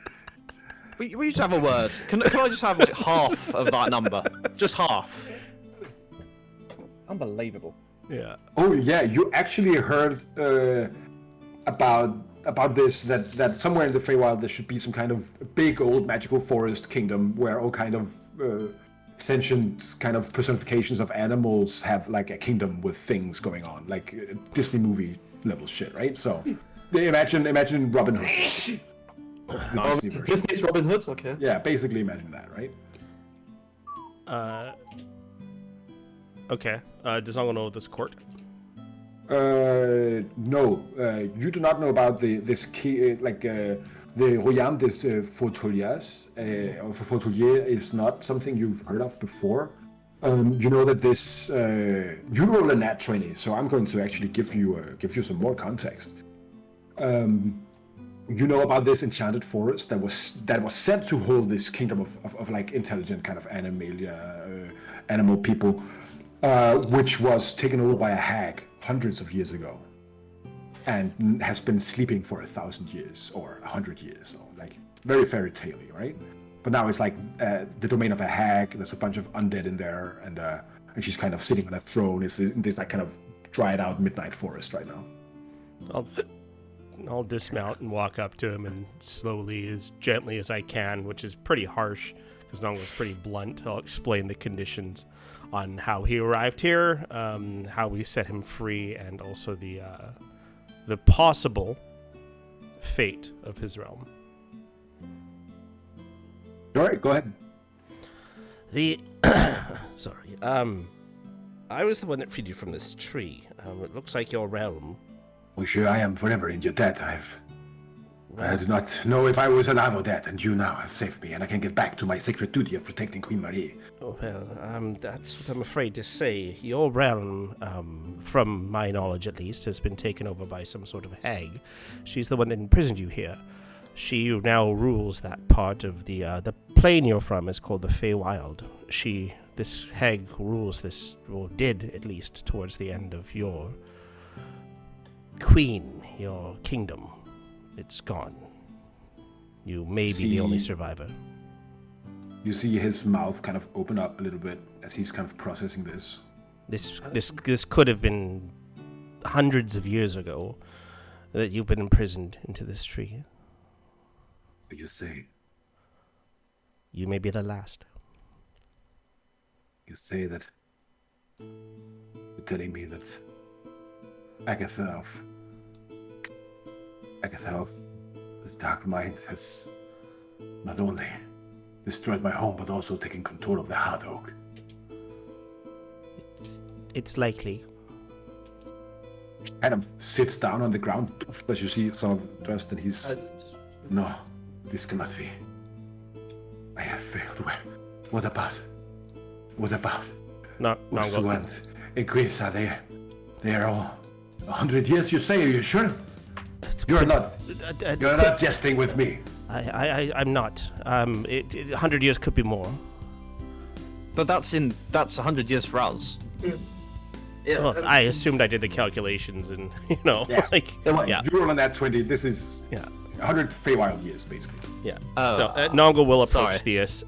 We just have a word. Can I just have like half of that number? Just half. Unbelievable. Yeah. Oh yeah, you actually heard about this that somewhere in the Feywild there should be some kind of big old magical forest kingdom where all kind of sentient kind of personifications of animals have like a kingdom with things going on, like Disney movie level shit, right? So imagine Robin Hood. The Disney version. Disney's Robin Hood, okay. Yeah, basically imagine that, right? Okay. Does anyone know this court? No. You do not know about the Royaume des Fauteuiliers, or Fauteuiliers is not something you've heard of before. You know that this you roll a nat 20, so I'm going to actually give you some more context. You know about this enchanted forest that was said to hold this kingdom of like intelligent kind of animal people, which was taken over by a hag hundreds of years ago, and has been sleeping for 1,000 years or 100 years, or like very fairy tale-y, right? But now it's like the domain of a hag. There's a bunch of undead in there, and she's kind of sitting on a throne. It's this like kind of dried out midnight forest right now. I'll dismount and walk up to him and slowly, as gently as I can, which is pretty harsh because Nongo's pretty blunt. I'll explain the conditions on how he arrived here, how we set him free, and also the possible fate of his realm. All right, go ahead. Sorry. I was the one that freed you from this tree. It looks like your realm. Monsieur, I am forever in your debt. I do not know if I was alive or dead, and you now have saved me, and I can get back to my sacred duty of protecting Queen Marie. Oh, well, that's what I'm afraid to say. Your realm, from my knowledge at least, has been taken over by some sort of hag. She's the one that imprisoned you here. She now rules that part of the plane you're from is called the Feywild. this hag rules this, or did at least towards the end of your queen, your kingdom. It's gone. You may be the only survivor. You see his mouth kind of open up a little bit as he's kind of processing this. This could have been hundreds of years ago that you've been imprisoned into this tree. So you say... You may be the last. You say that... You're telling me that... Agatha of the Dark Mind has not only destroyed my home, but also taken control of the Hard Oak. It's likely. Kind of sits down on the ground as you see some of dust, and he's... No, this cannot be. I have failed. What about? Not Ursu and Equisa, they are all 100 years, you say? Are you sure? You're not jesting with me. I'm not. 100 years could be more. But that's 100 years for us. Yeah, Well, I assumed I did the calculations, and Yeah. yeah. You roll on that 20. This is Yeah. 100 Feywild years, basically. Yeah. Oh. So Nongo will approach Sorry. Theus.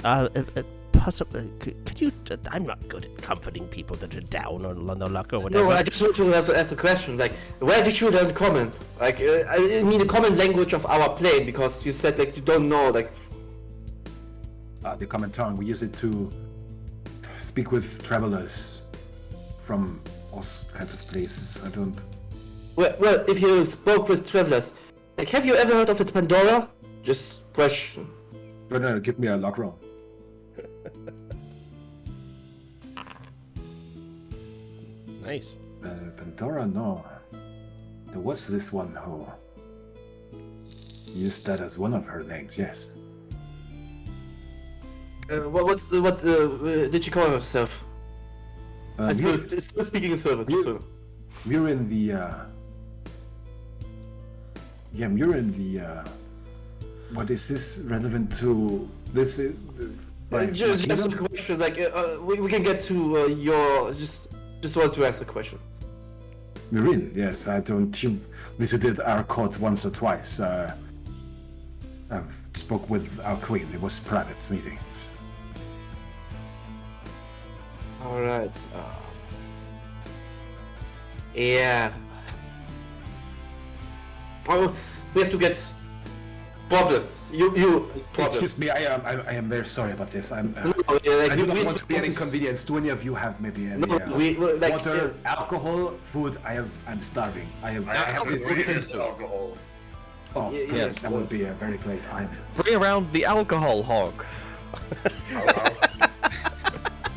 Possibly, could you? I'm not good at comforting people that are down or on the luck or whatever. No, I just want to ask a question. Like, where did you learn common? Like, I mean the common language of our plane, because you said like you don't know. Like, The common tongue, we use it to speak with travelers from all kinds of places. I don't... well, if you spoke with travelers, like, have you ever heard of it, Pandora? Just question. No, give me a luck roll. Nice. Pandora, no. There was this one who used that as one of her names, yes. What did she call herself? I suppose still speaking in Servant. We're in the, what is this relevant to? This is... Just a question. Like, we can get to your. Just want to ask a question. Mirin, yes, you visited our court once or twice. Spoke with our queen. It was private meetings. Alright. Yeah. Oh, we have to get problems. You problems. Excuse me, I am very sorry about this. No, like, I do not we want to be an focus- inconvenience. Do any of you have maybe any No, we like water, alcohol, food? I'm starving. I have this. Alcohol. Oh, Yeah, please, yes. that would be very great. Bring around the alcohol hog.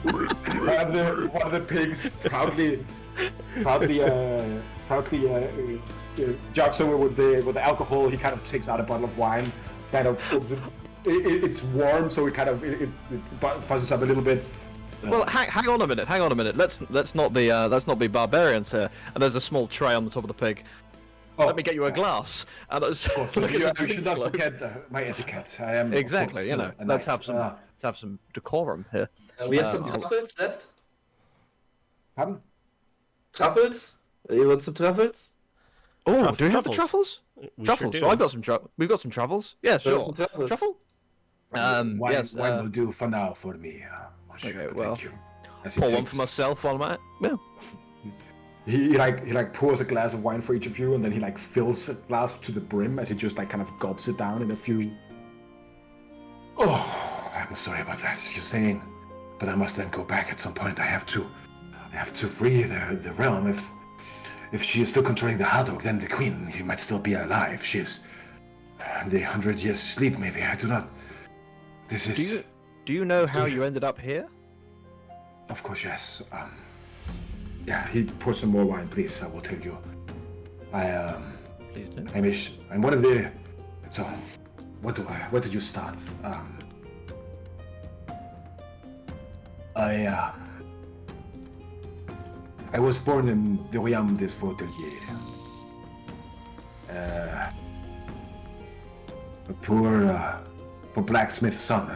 One of the pigs proudly jogs over with the alcohol. He kind of takes out a bottle of wine. Kind of, it's warm, so it fuzzes up a little bit. Well, hang on a minute. Let's not be barbarians here. And there's a small tray on the top of the pig. Oh, Let me get you a glass. And Of course, you should not forget my etiquette. I am of Exactly. course, a Let's knight. have some decorum here. we have some truffles left. Pardon? Truffles? You want some truffles? Oh, do we have the truffles. truffles? We Truffles. sure Well, do. I've got some we've got some truffles. Yeah, There are sure. some truffles. Truffle? Wine Yes. will do for now for me. Monsieur, Okay, but well, thank you. As he Pour one takes- for myself while I'm at it. Yeah. He pours a glass of wine for each of you, and then he fills a glass to the brim as he just kind of gulps it down in a few. Oh, I'm sorry about that, as you're saying, but I must then go back at some point. I have to free the realm. If she is still controlling the Hard Oak, then the queen, she might still be alive. She is the 100 years sleep. Maybe I do not. This is. Do you know how you ended up here? Of course, yes. Yeah, he pours some more wine, please. I will tell you. Please do. I'm one of the. So, where did you start? I was born in the Royaume des Vauteliers. A poor blacksmith's son.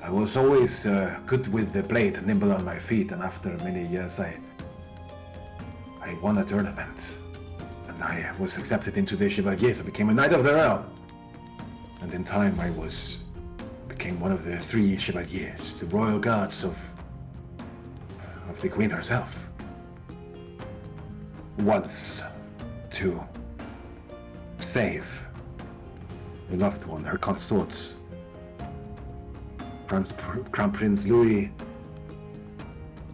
I was always good with the blade, nimble on my feet, and after many years I won a tournament. And I was accepted into the Chevaliers. I became a Knight of the Realm. And in time I became one of the 3 Chevaliers, the royal guards of the Queen herself. Once to save the loved one, her consort, Crown Prince Louis,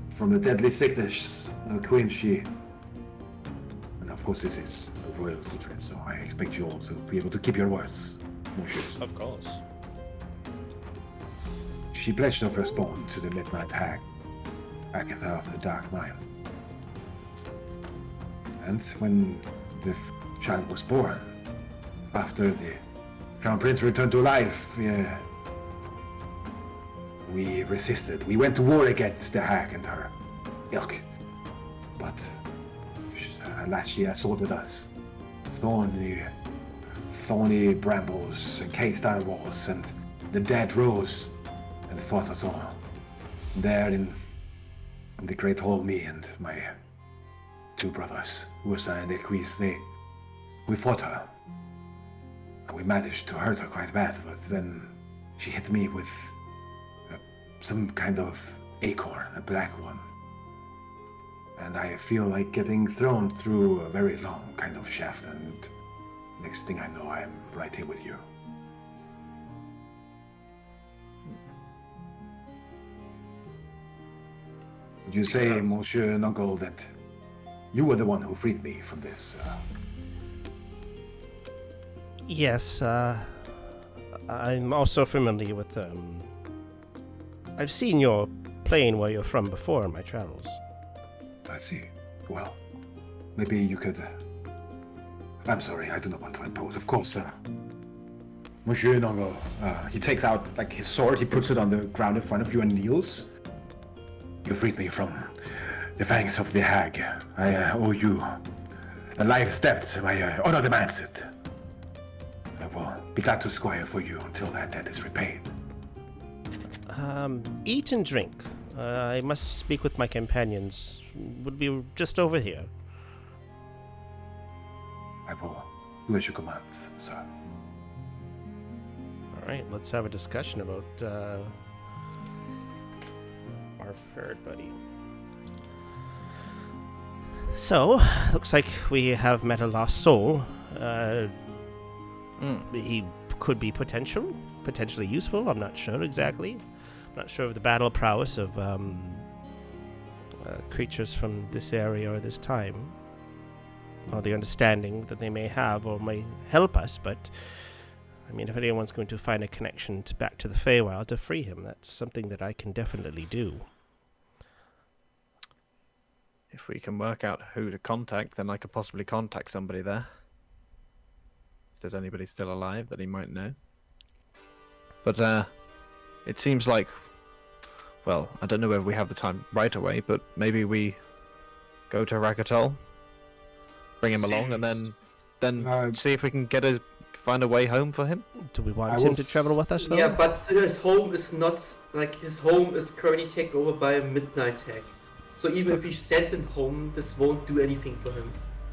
from the deadly sickness. The Queen, and of course this is a royal secret, so I expect you all to be able to keep your words, Monsieur. Of course. She pledged her firstborn to the Midnight Hag, Agatha of the Dark Mine. And when the child was born, after the Crown Prince returned to life, we resisted. We went to war against the hag and her ilk. But alas, she assaulted us. Thorny brambles encased our walls, and the dead rose and fought us all. There in the Great Hall, me and my 2 brothers, Ursa and Equis, we fought her. And we managed to hurt her quite bad, but then she hit me with some kind of acorn, a black one. And I feel like getting thrown through a very long kind of shaft, and next thing I know, I'm right here with you. Would you say, Monsieur Nuncle, that you were the one who freed me from this? Yes, I'm also familiar with I've seen your plane where you're from before in my travels. I see. Well, maybe you could... I'm sorry, I do not want to impose. Of course, Monsieur Nongo, he takes out like his sword, he puts it on the ground in front of you and kneels. You freed me from the fangs of the hag. I owe you a life debt. My honor demands it. I will be glad to squire for you until that debt is repaid. Eat and drink. I must speak with my companions. Would be just over here. I will do as you command, sir. All right, let's have a discussion about our third buddy. So, looks like we have met a lost soul. He could be potentially useful. I'm not sure exactly. I'm not sure of the battle prowess of creatures from this area or this time, or the understanding that they may have or may help us, but I mean, if anyone's going to find a connection back to the Feywild to free him, that's something that I can definitely do. If we can work out who to contact, then I could possibly contact somebody there. If there's anybody still alive that he might know. But it seems like, well, I don't know whether we have the time right away, but maybe we go to Rakatol, bring him along, and then see if we can find a way home for him. Do we want him to travel with us, though? Yeah, but his home is not, his home is currently taken over by a midnight hag. So even if we send him home, this won't do anything for him.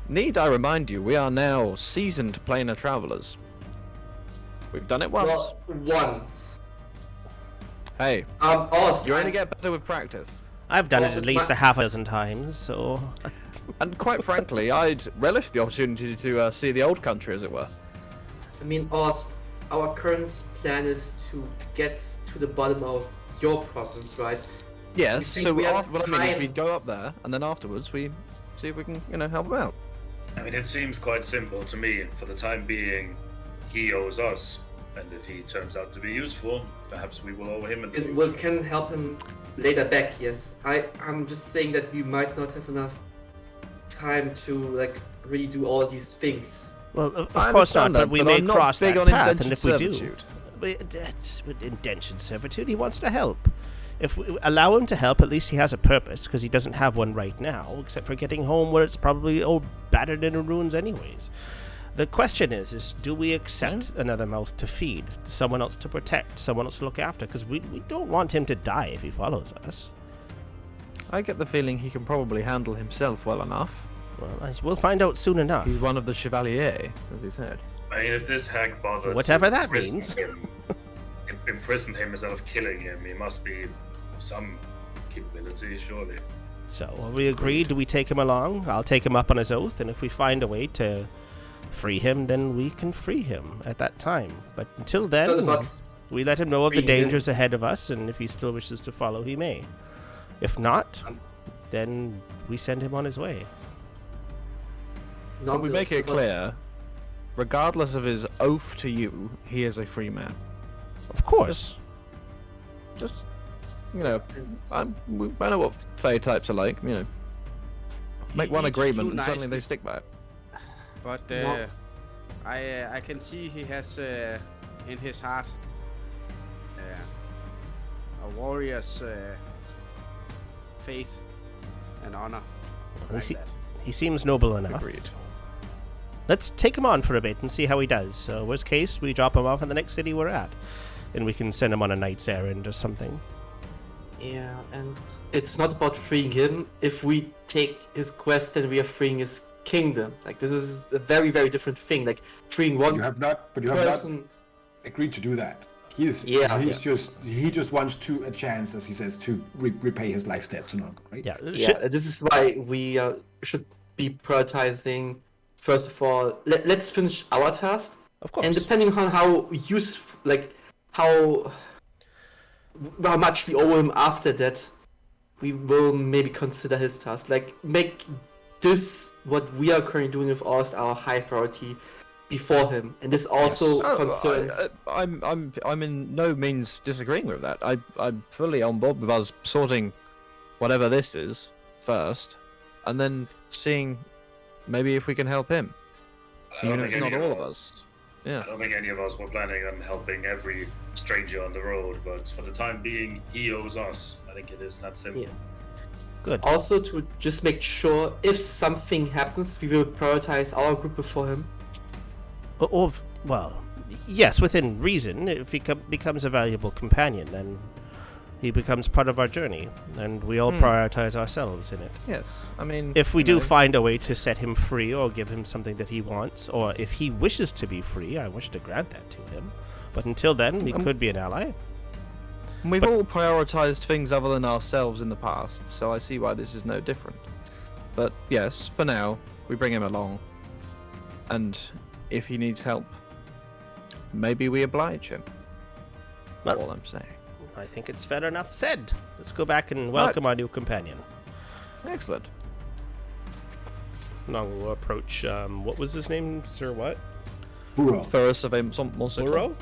Need I remind you, we are now seasoned planar travelers. We've done it once. Well, once. Hey, Austin, you only get better with practice. I've done it at least a half a dozen times, so... And quite frankly, I'd relish the opportunity to see the old country, as it were. I mean, Ost, our current plan is to get to the bottom of your problems, right? Yes, so we have what I mean is time? we go up there, and then afterwards we see if we can, help him out. I mean, it seems quite simple to me. For the time being, he owes us, and if he turns out to be useful, perhaps we will owe him in the future. We can help him later back, yes. I'm just saying that we might not have enough time to, really do all these things. Well, of I course not, understand but that, we but may I'm not cross big that on path, and indentured if we servitude. do... That's with indentured servitude, he wants to help. If we allow him to help, at least he has a purpose, because he doesn't have one right now, except for getting home where it's probably all battered and in ruins anyways. The question is do we accept another mouth to feed, someone else to protect, someone else to look after? Because we don't want him to die if he follows us. I get the feeling he can probably handle himself well enough. Well, we'll find out soon enough. He's one of the Chevalier, as he said. I mean, if this hag bothered Whatever to that imprison means. imprison him instead of killing him, he must be of some capability, surely. So, are we agreed? Do we take him along? I'll take him up on his oath, and if we find a way to free him, then we can free him at that time. But until then, Not about we let him know of the freeing him. dangers ahead of us, and if he still wishes to follow, he may. If not, then we send him on his way. But we make it clear, regardless of his oath to you, he is a free man. Of course. Just, I know what Fae types are like, Make one He's agreement too and suddenly nicely. they stick by it. But No. I can see he has in his heart a warrior's faith and honor. Like that. He seems noble enough. Agreed. Let's take him on for a bit and see how he does. So, worst case, we drop him off in the next city we're at, and we can send him on a knight's errand or something. Yeah, and it's not about freeing him. If we take his quest, then we are freeing his kingdom. Like, this is a very, very different thing. Like, freeing one You have not person. agreed to do that. He just wants a chance, as he says, to repay his life's debt to Nog, right? Yeah. Yeah, this is why we should be prioritizing. First of all, let's finish our task, Of course. and depending on how useful, like how much we owe him after that, we will maybe consider his task. Like, make this what we are currently doing with Ost our highest priority before him, and this also concerns. I'm in no means disagreeing with that. I'm fully on board with us sorting whatever this is first, and then seeing maybe if we can help him. I don't Even think if it's any not of all of us. Yeah. I don't think any of us were planning on helping every stranger on the road, but for the time being, he owes us. I think it is that simple. Yeah. Good. Also, to just make sure if something happens, we will prioritize our group before him. Well, yes, within reason. If he becomes a valuable companion, then he becomes part of our journey, and we all prioritize ourselves in it. Yes. I mean, If we do find a way to set him free or give him something that he wants, or if he wishes to be free, I wish to grant that to him. But until then, he could be an ally. we've all prioritized things other than ourselves in the past, so I see why this is no different. But yes, for now, we bring him along, and if he needs help, maybe we oblige him. That's Well- all I'm saying. I think it's fair enough said. Let's go back and welcome our new companion. Excellent. Now we'll approach, what was his name, Sir what? Furo. Ferris of a monster. Furo?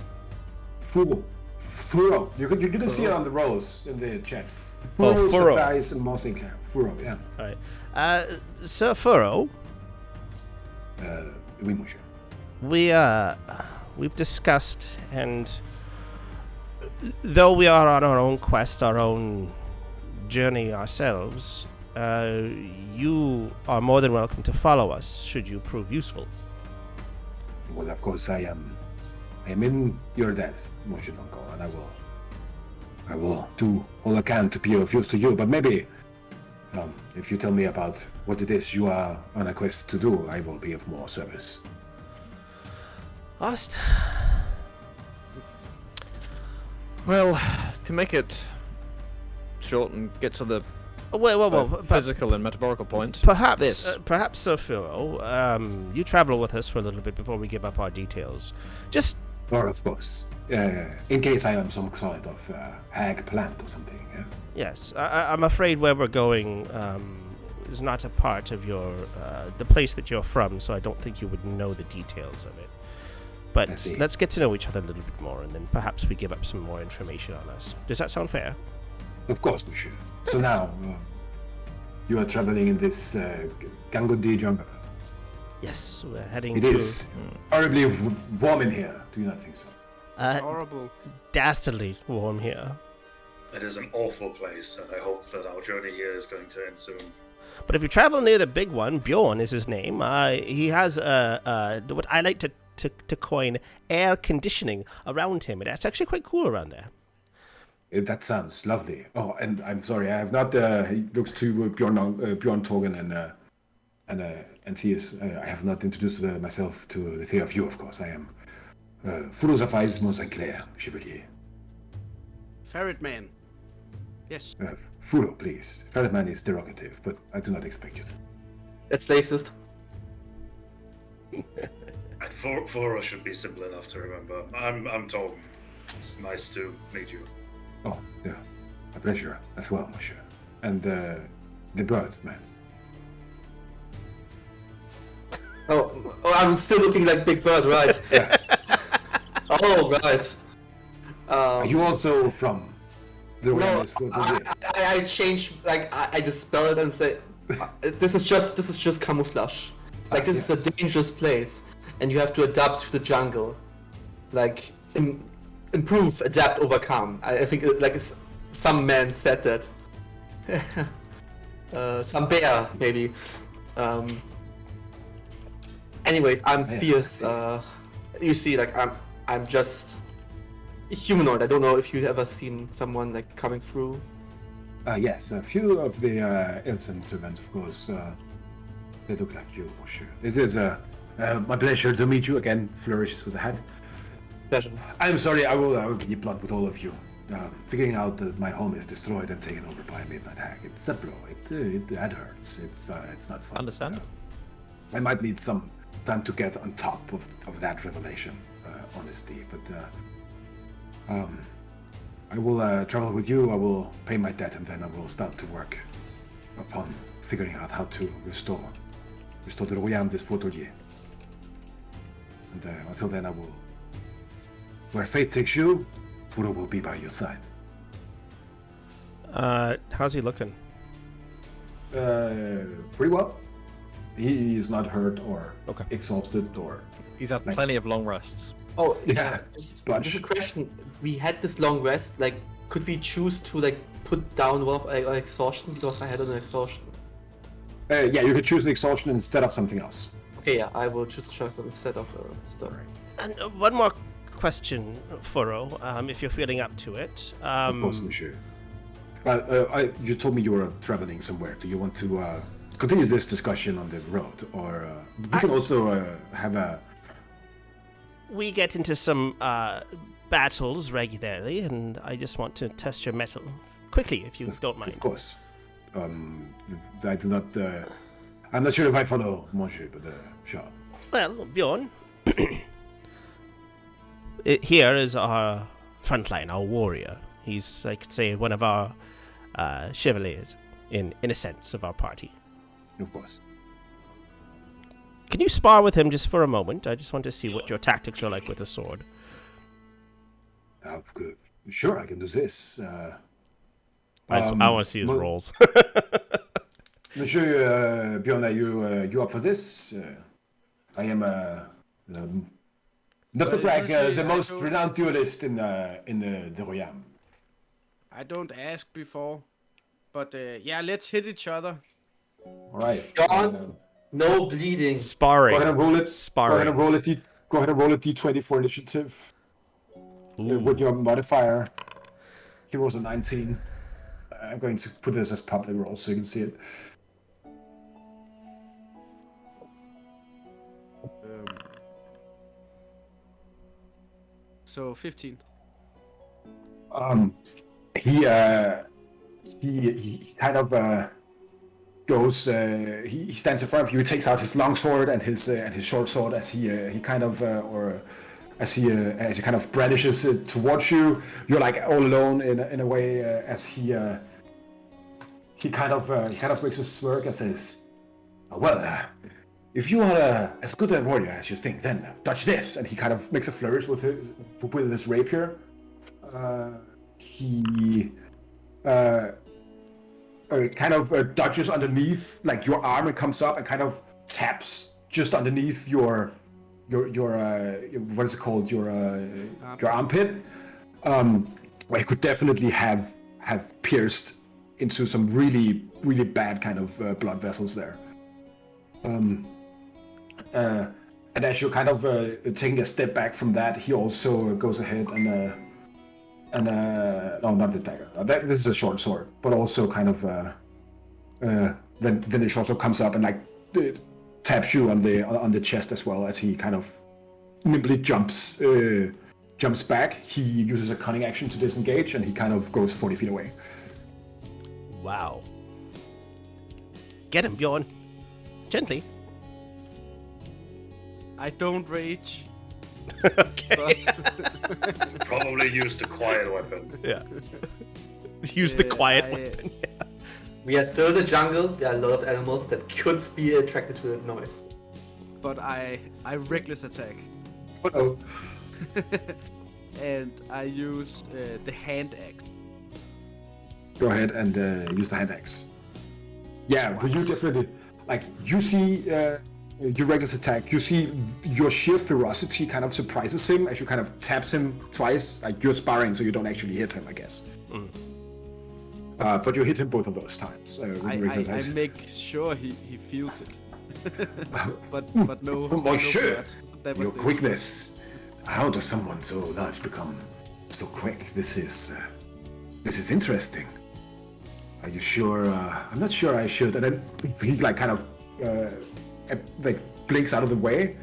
Furo. You're gonna see it on the rows in the chat. Oh, Furo. Suffice and Mosley Clan. Furo, yeah. Alright. Sir Furo, Oui, monsieur. we've discussed, and though we are on our own quest, our own journey ourselves, you are more than welcome to follow us, should you prove useful. Well, of course, I am in your debt, Monsieur Uncle, and I will do all I can to be of use to you. But maybe, if you tell me about what it is you are on a quest to do, I will be of more service. Ost, Well, to make it short and get to the well, physical and metaphorical point, perhaps, this. perhaps, Sir Furo, you travel with us for a little bit before we give up our details. Just Or, of course, in case I am some sort of hag plant or something. Yes? yes, I'm afraid where we're going is not a part of your the place that you're from, so I don't think you would know the details of it. But I see. let's get to know each other a little bit more, and then perhaps we give up some more information on us. Does that sound fair? Of course, Monsieur. So now, you are traveling in this Gangundi jungle. Yes, we're heading It to is horribly warm in here. Do you not think so? Horrible. dastardly warm here. It is an awful place, and I hope that our journey here is going to end soon. But if you travel near the big one, Bjorn is his name. He has what I like to coin air conditioning around him, and it's actually quite cool around there. That sounds lovely. Oh, and I'm sorry, I have not. He looks to Bjorn Torgen and Theus. I have not introduced myself to the three of you, of course. I am Philosophize Sinclair, Chevalier. Ferret man. Yes. Furo, please. Ferret man is derogative, but I do not expect it. That's racist. And Foro should be simple enough to remember. I'm Tom. It's nice to meet you. Oh, yeah. A pleasure as well, monsieur. And the bird, man. Oh, I'm still looking like Big Bird, right? Yeah. Oh, right. Are you also from the No, Royals for I changed, like, I dispel it and say, this is just camouflage. Like, this is a dangerous place, and you have to adapt to the jungle. Like, improve, adapt, overcome. I think, some man said that. Some bear, maybe. Anyways, I'm fierce. You see, like, I'm just humanoid. I don't know if you've ever seen someone like coming through. Yes, a few of the elves and servants, of course. They look like you, monsieur. It is my pleasure to meet you again. Flourishes with the hat. Pleasure. I'm sorry. I will be blunt with all of you. Figuring out that my home is destroyed and taken over by a midnight hag. It's a blow. That hurts. It's not fun. Understand? I might need some time to get on top of that revelation, honestly. But I will travel with you. I will pay my debt, and then I will start to work upon figuring out how to restore the Royaume des Fauteliers. And until then, I will. Where fate takes you, Furo will be by your side. How's he looking? Pretty well. He is not hurt or exhausted or. He's had plenty of long rests. Oh, Yeah, just bunch. a question. We had this long rest. Like, could we choose to like put down one of our exhaustion because I had an exhaustion? Yeah, you could choose an exhaustion instead of something else. Okay, yeah, I will choose exhaustion instead of stuff. And one more question, Furo, if you're feeling up to it. Of course, monsieur. You told me you were traveling somewhere. Do you want to continue this discussion on the road, or we can also have a? We get into some battles regularly, and I just want to test your mettle quickly, if you don't mind. Of course. I do not. I'm not sure if I follow, monsieur, but sure. Well, Bjorn, here is our frontline, our warrior. He's, like, say, one of our chevaliers, in a sense, of our party. Of course. Can you spar with him just for a moment? I just want to see what your tactics are like with a sword. Sure, I can do this. I want to see his rolls. Monsieur Bjorn, are you up for this? I am not to brag, the most renowned duelist in the Royaume. I don't ask before, but yeah, let's hit each other. All right. Bjorn, no bleeding. Sparring. Go ahead and roll it. Sparring. Go ahead and roll a d20 for initiative. With your modifier. He rolls a 19. I'm going to put this as public roll so you can see it. So 15. He kind of goes. He stands in front of you. He takes out his long sword and his short sword as he kind of as he kind of brandishes it towards you. You're like all alone in a way as he kind of makes a smirk and says, "Well, if you are as good a warrior as you think, then touch this." And he kind of makes a flourish with his rapier. He kind of dodges underneath like your arm and comes up and kind of taps just underneath your what is it called, your armpit, where he could definitely have pierced into some really, really bad kind of blood vessels there. And as you're kind of taking a step back from that, he also goes ahead and no, not the dagger. This is a short sword, but also kind of then it also comes up and like taps you on the chest as well as he kind of nimbly jumps back. He uses a cunning action to disengage, and he kind of goes 40 feet away. Wow. Get him, Bjorn. Gently. I don't rage. Okay. Probably use the quiet weapon. Yeah. Use the quiet I- weapon. We are still in the jungle. There are a lot of animals that could be attracted to that noise. But I reckless attack. Oh, And I use the hand axe. go ahead and use the hand axe. Yeah, but you definitely like you see your reckless attack. You see your sheer ferocity kind of surprises him as you kind of taps him twice. Like you're sparring, so you don't actually hit him, I guess. But you hit him both of those times. With the reckless I attack. make sure he feels it. but no. Monsieur, blood. That was your the- quickness. How does someone so large become so quick? This is interesting. Are you sure? I'm not sure I should. And then he like kind of like blinks out of the way,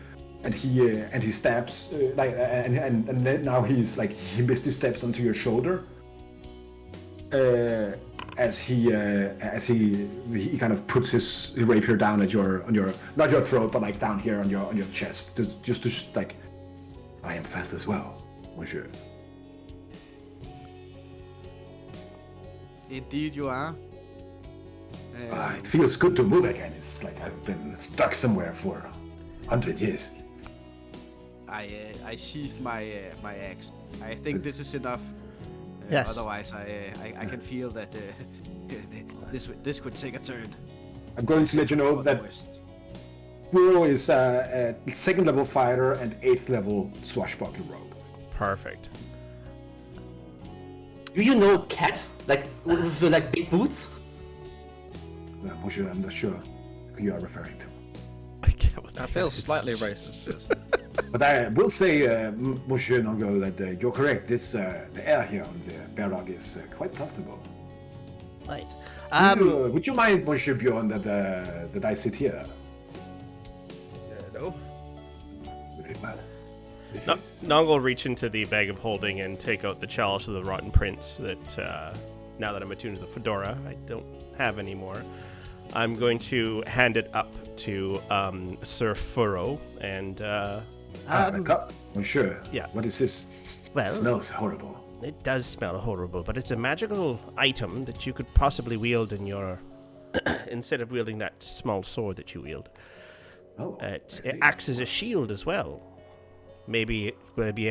and he stabs and then now he's like he misty steps onto your shoulder. As he kind of puts his rapier down at on your not your throat but like down here on your chest just to like I am fast as well, monsieur. Indeed, you are. It feels good to move again. It's like I've been stuck somewhere for 100 years. I sheath my axe. I think this is enough. Yes. Otherwise, I can feel that this could take a turn. I'm going to let you know For the that worst. Buro is a 2nd level fighter and 8th level swashbuckler rogue. Perfect. Do you know cat? Like with the, like big boots? Monsieur, I'm not sure who you are referring to. That feels slightly racist. this. But I will say, Monsieur Nongo, that you're correct. This the air here on the Bearlog is quite comfortable. Right. Would you mind, Monsieur Bjorn, that I sit here? No. Very well. This No, is Nong will reach into the bag of holding and take out the chalice of the Rotten Prince that, now that I'm attuned to the fedora, I don't have anymore. I'm going to hand it up to Sir Furrow, and the cup. Monsieur. yeah. What is this? Well- It smells horrible. It does smell horrible, but it's a magical item that you could possibly wield in your. instead of wielding that small sword that you wield. Oh, It I see. acts as a shield as well. Maybe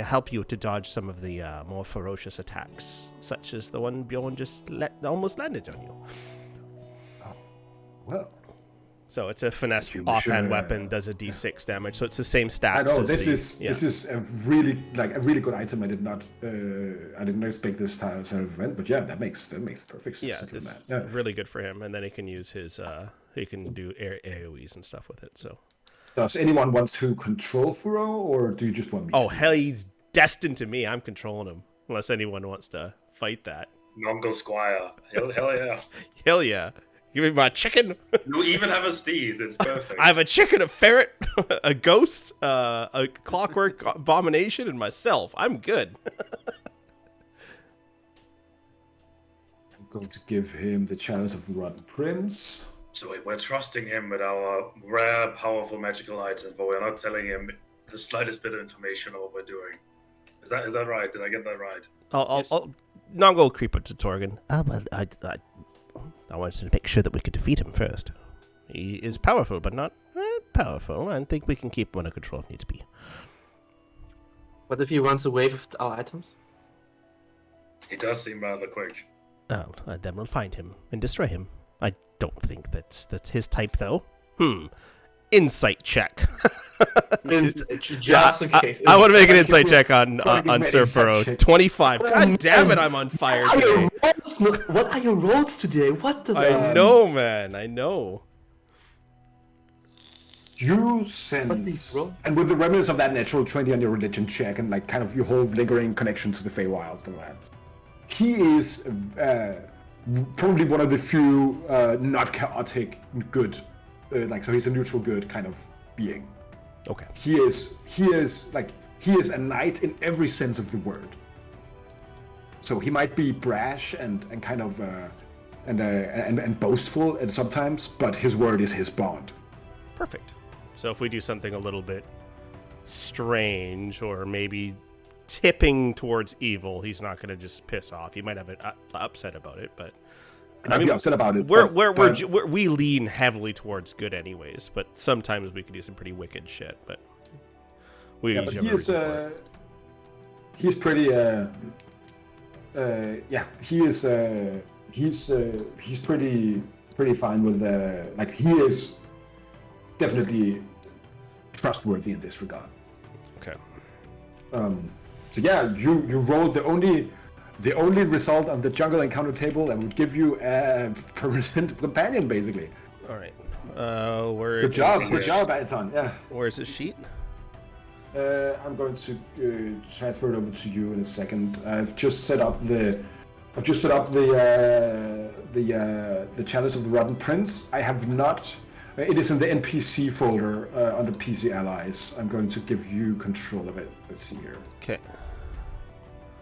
help you to dodge some of the more ferocious attacks, such as the one Bjorn just almost landed on you. Well, so it's a finesse Thank you, offhand monsieur. weapon, does a d6 damage, so it's the same stats. I know as this the, is yeah. this is a really good item. I didn't expect this sort of event, but yeah, that makes perfect sense. Yeah, Something this like is that. Yeah. really good for him, and then he can use his he can do AoEs and stuff with it. So Does anyone want to control Furo, or do you just want me? oh to? hell, he's destined to me. I'm controlling him, unless anyone wants to fight that. Nongo Squire. Hell yeah. Hell yeah, give me my chicken. You even have a steed. It's perfect. I have a chicken, a ferret, a ghost, a clockwork abomination, and myself. I'm good. I'm going to give him the challenge of the Rotten Prince. So we're trusting him with our rare, powerful magical items, but we're not telling him the slightest bit of information on what we're doing. Is that right? Did I get that right? I'll not go creep up to Torgan. Well, I wanted to make sure that we could defeat him first. He is powerful, but not Powerful. I think we can keep him under control if needs be. What if he runs away with our items? He does seem rather quick. Oh, then we'll find him and destroy him. I don't think that's his type, though. insight check. Just in case. I want to make an insight Gotta check on give me an Surf insight Burrow. check. 25. God damn it, I'm on fire today. What are your rolls today? What the? I know, man. I know. You these sense, rolls? and with the remnants of that natural 20 on your religion check, and like kind of your whole lingering connection to the Feywilds and all that, he is probably one of the few not chaotic good, so he's a neutral good kind of being. Okay. He is a knight in every sense of the word. So he might be brash and kind of and boastful and sometimes, but his word is his bond. Perfect. So if we do something a little bit strange or maybe tipping towards evil, he's not going to just piss off. He might have an upset about it, but And I'd be upset about it. we lean heavily towards good anyways, but sometimes we could do some pretty wicked shit, but we but usually have a reason for it. he's pretty he's pretty fine with he is definitely trustworthy in this regard. Okay. So yeah, you rolled the only result on the jungle encounter table that would give you a permanent companion, basically. All right. Where Good job, Anton. Yeah. Where's the sheet? I'm going to transfer it over to you in a second. I've just set up the Chalice of the Rotten Prince. I have not. It is in the NPC folder under PC Allies. I'm going to give you control of it. Let's see here. Okay.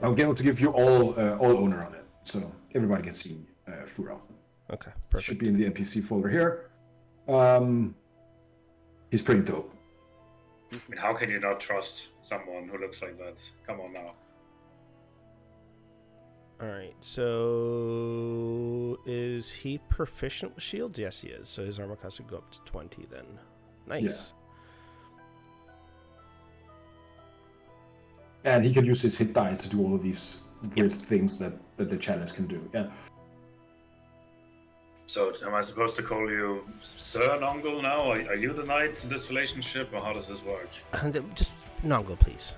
I'm going to give you all owner on it, so everybody can see Furo. Okay. Perfect. Should be in the NPC folder here. He's pretty dope. I mean, how can you not trust someone who looks like that? Come on now. All right. So is he proficient with shields? Yes, he is. So his armor class would go up to 20 then. Nice. Yeah. And he can use his hit die to do all of these weird things that the chalice can do. Yeah. So, am I supposed to call you Sir Nongle now? Are you the knight in this relationship, or how does this work? Just Nongle, please.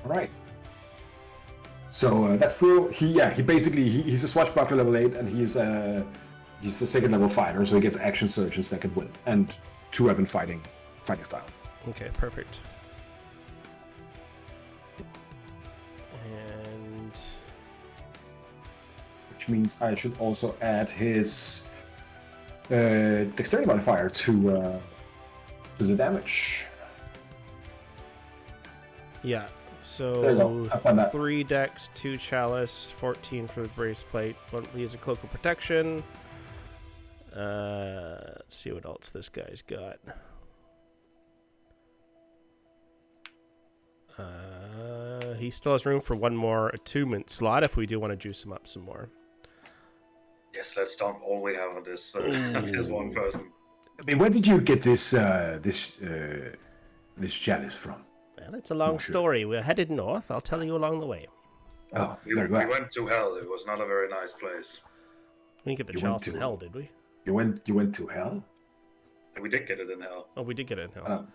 All right. So that's Furo. He's a swashbuckler level 8, and he's a second level fighter, so he gets action surge and second wind and 2-weapon fighting style. Okay, perfect. And Which means I should also add his dexterity modifier to the damage. yeah, There you go. so I've done that. 3 dex, 2 chalice, 14 for the breastplate. He has a cloak of protection. Let's see what else this guy's got. He still has room for one more attunement slot if we do want to juice him up some more. Yes, let's dump all we have on this this one person. I mean, where did you get this chalice from? Well, it's a long story. We're headed north. I'll tell you along the way. Oh, We very well. went to hell. It was not a very nice place. We didn't get the You went chalice in to- hell, did we? You went to hell? And we did get it in hell. Oh, we did get it in hell.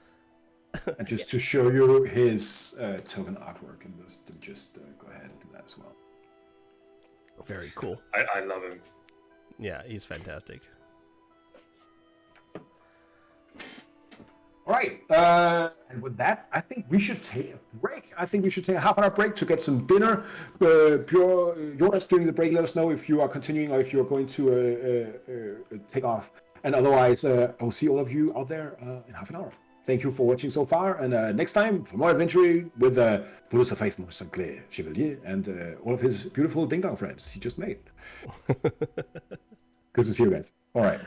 And just to show you his token artwork, and just go ahead and do that as well. Very cool. I love him. Yeah, he's fantastic. All right. And with that, I think we should take a break. I think we should take a half-hour break to get some dinner. Jonas, during the break, let us know if you are continuing or if you are going to take off. And otherwise, I'll see all of you out there in half an hour. Thank you for watching so far. And next time, for more adventuring with Philosophe Saint-Clair Chevalier and all of his beautiful ding-dong friends he just made. Good to see you guys. All right.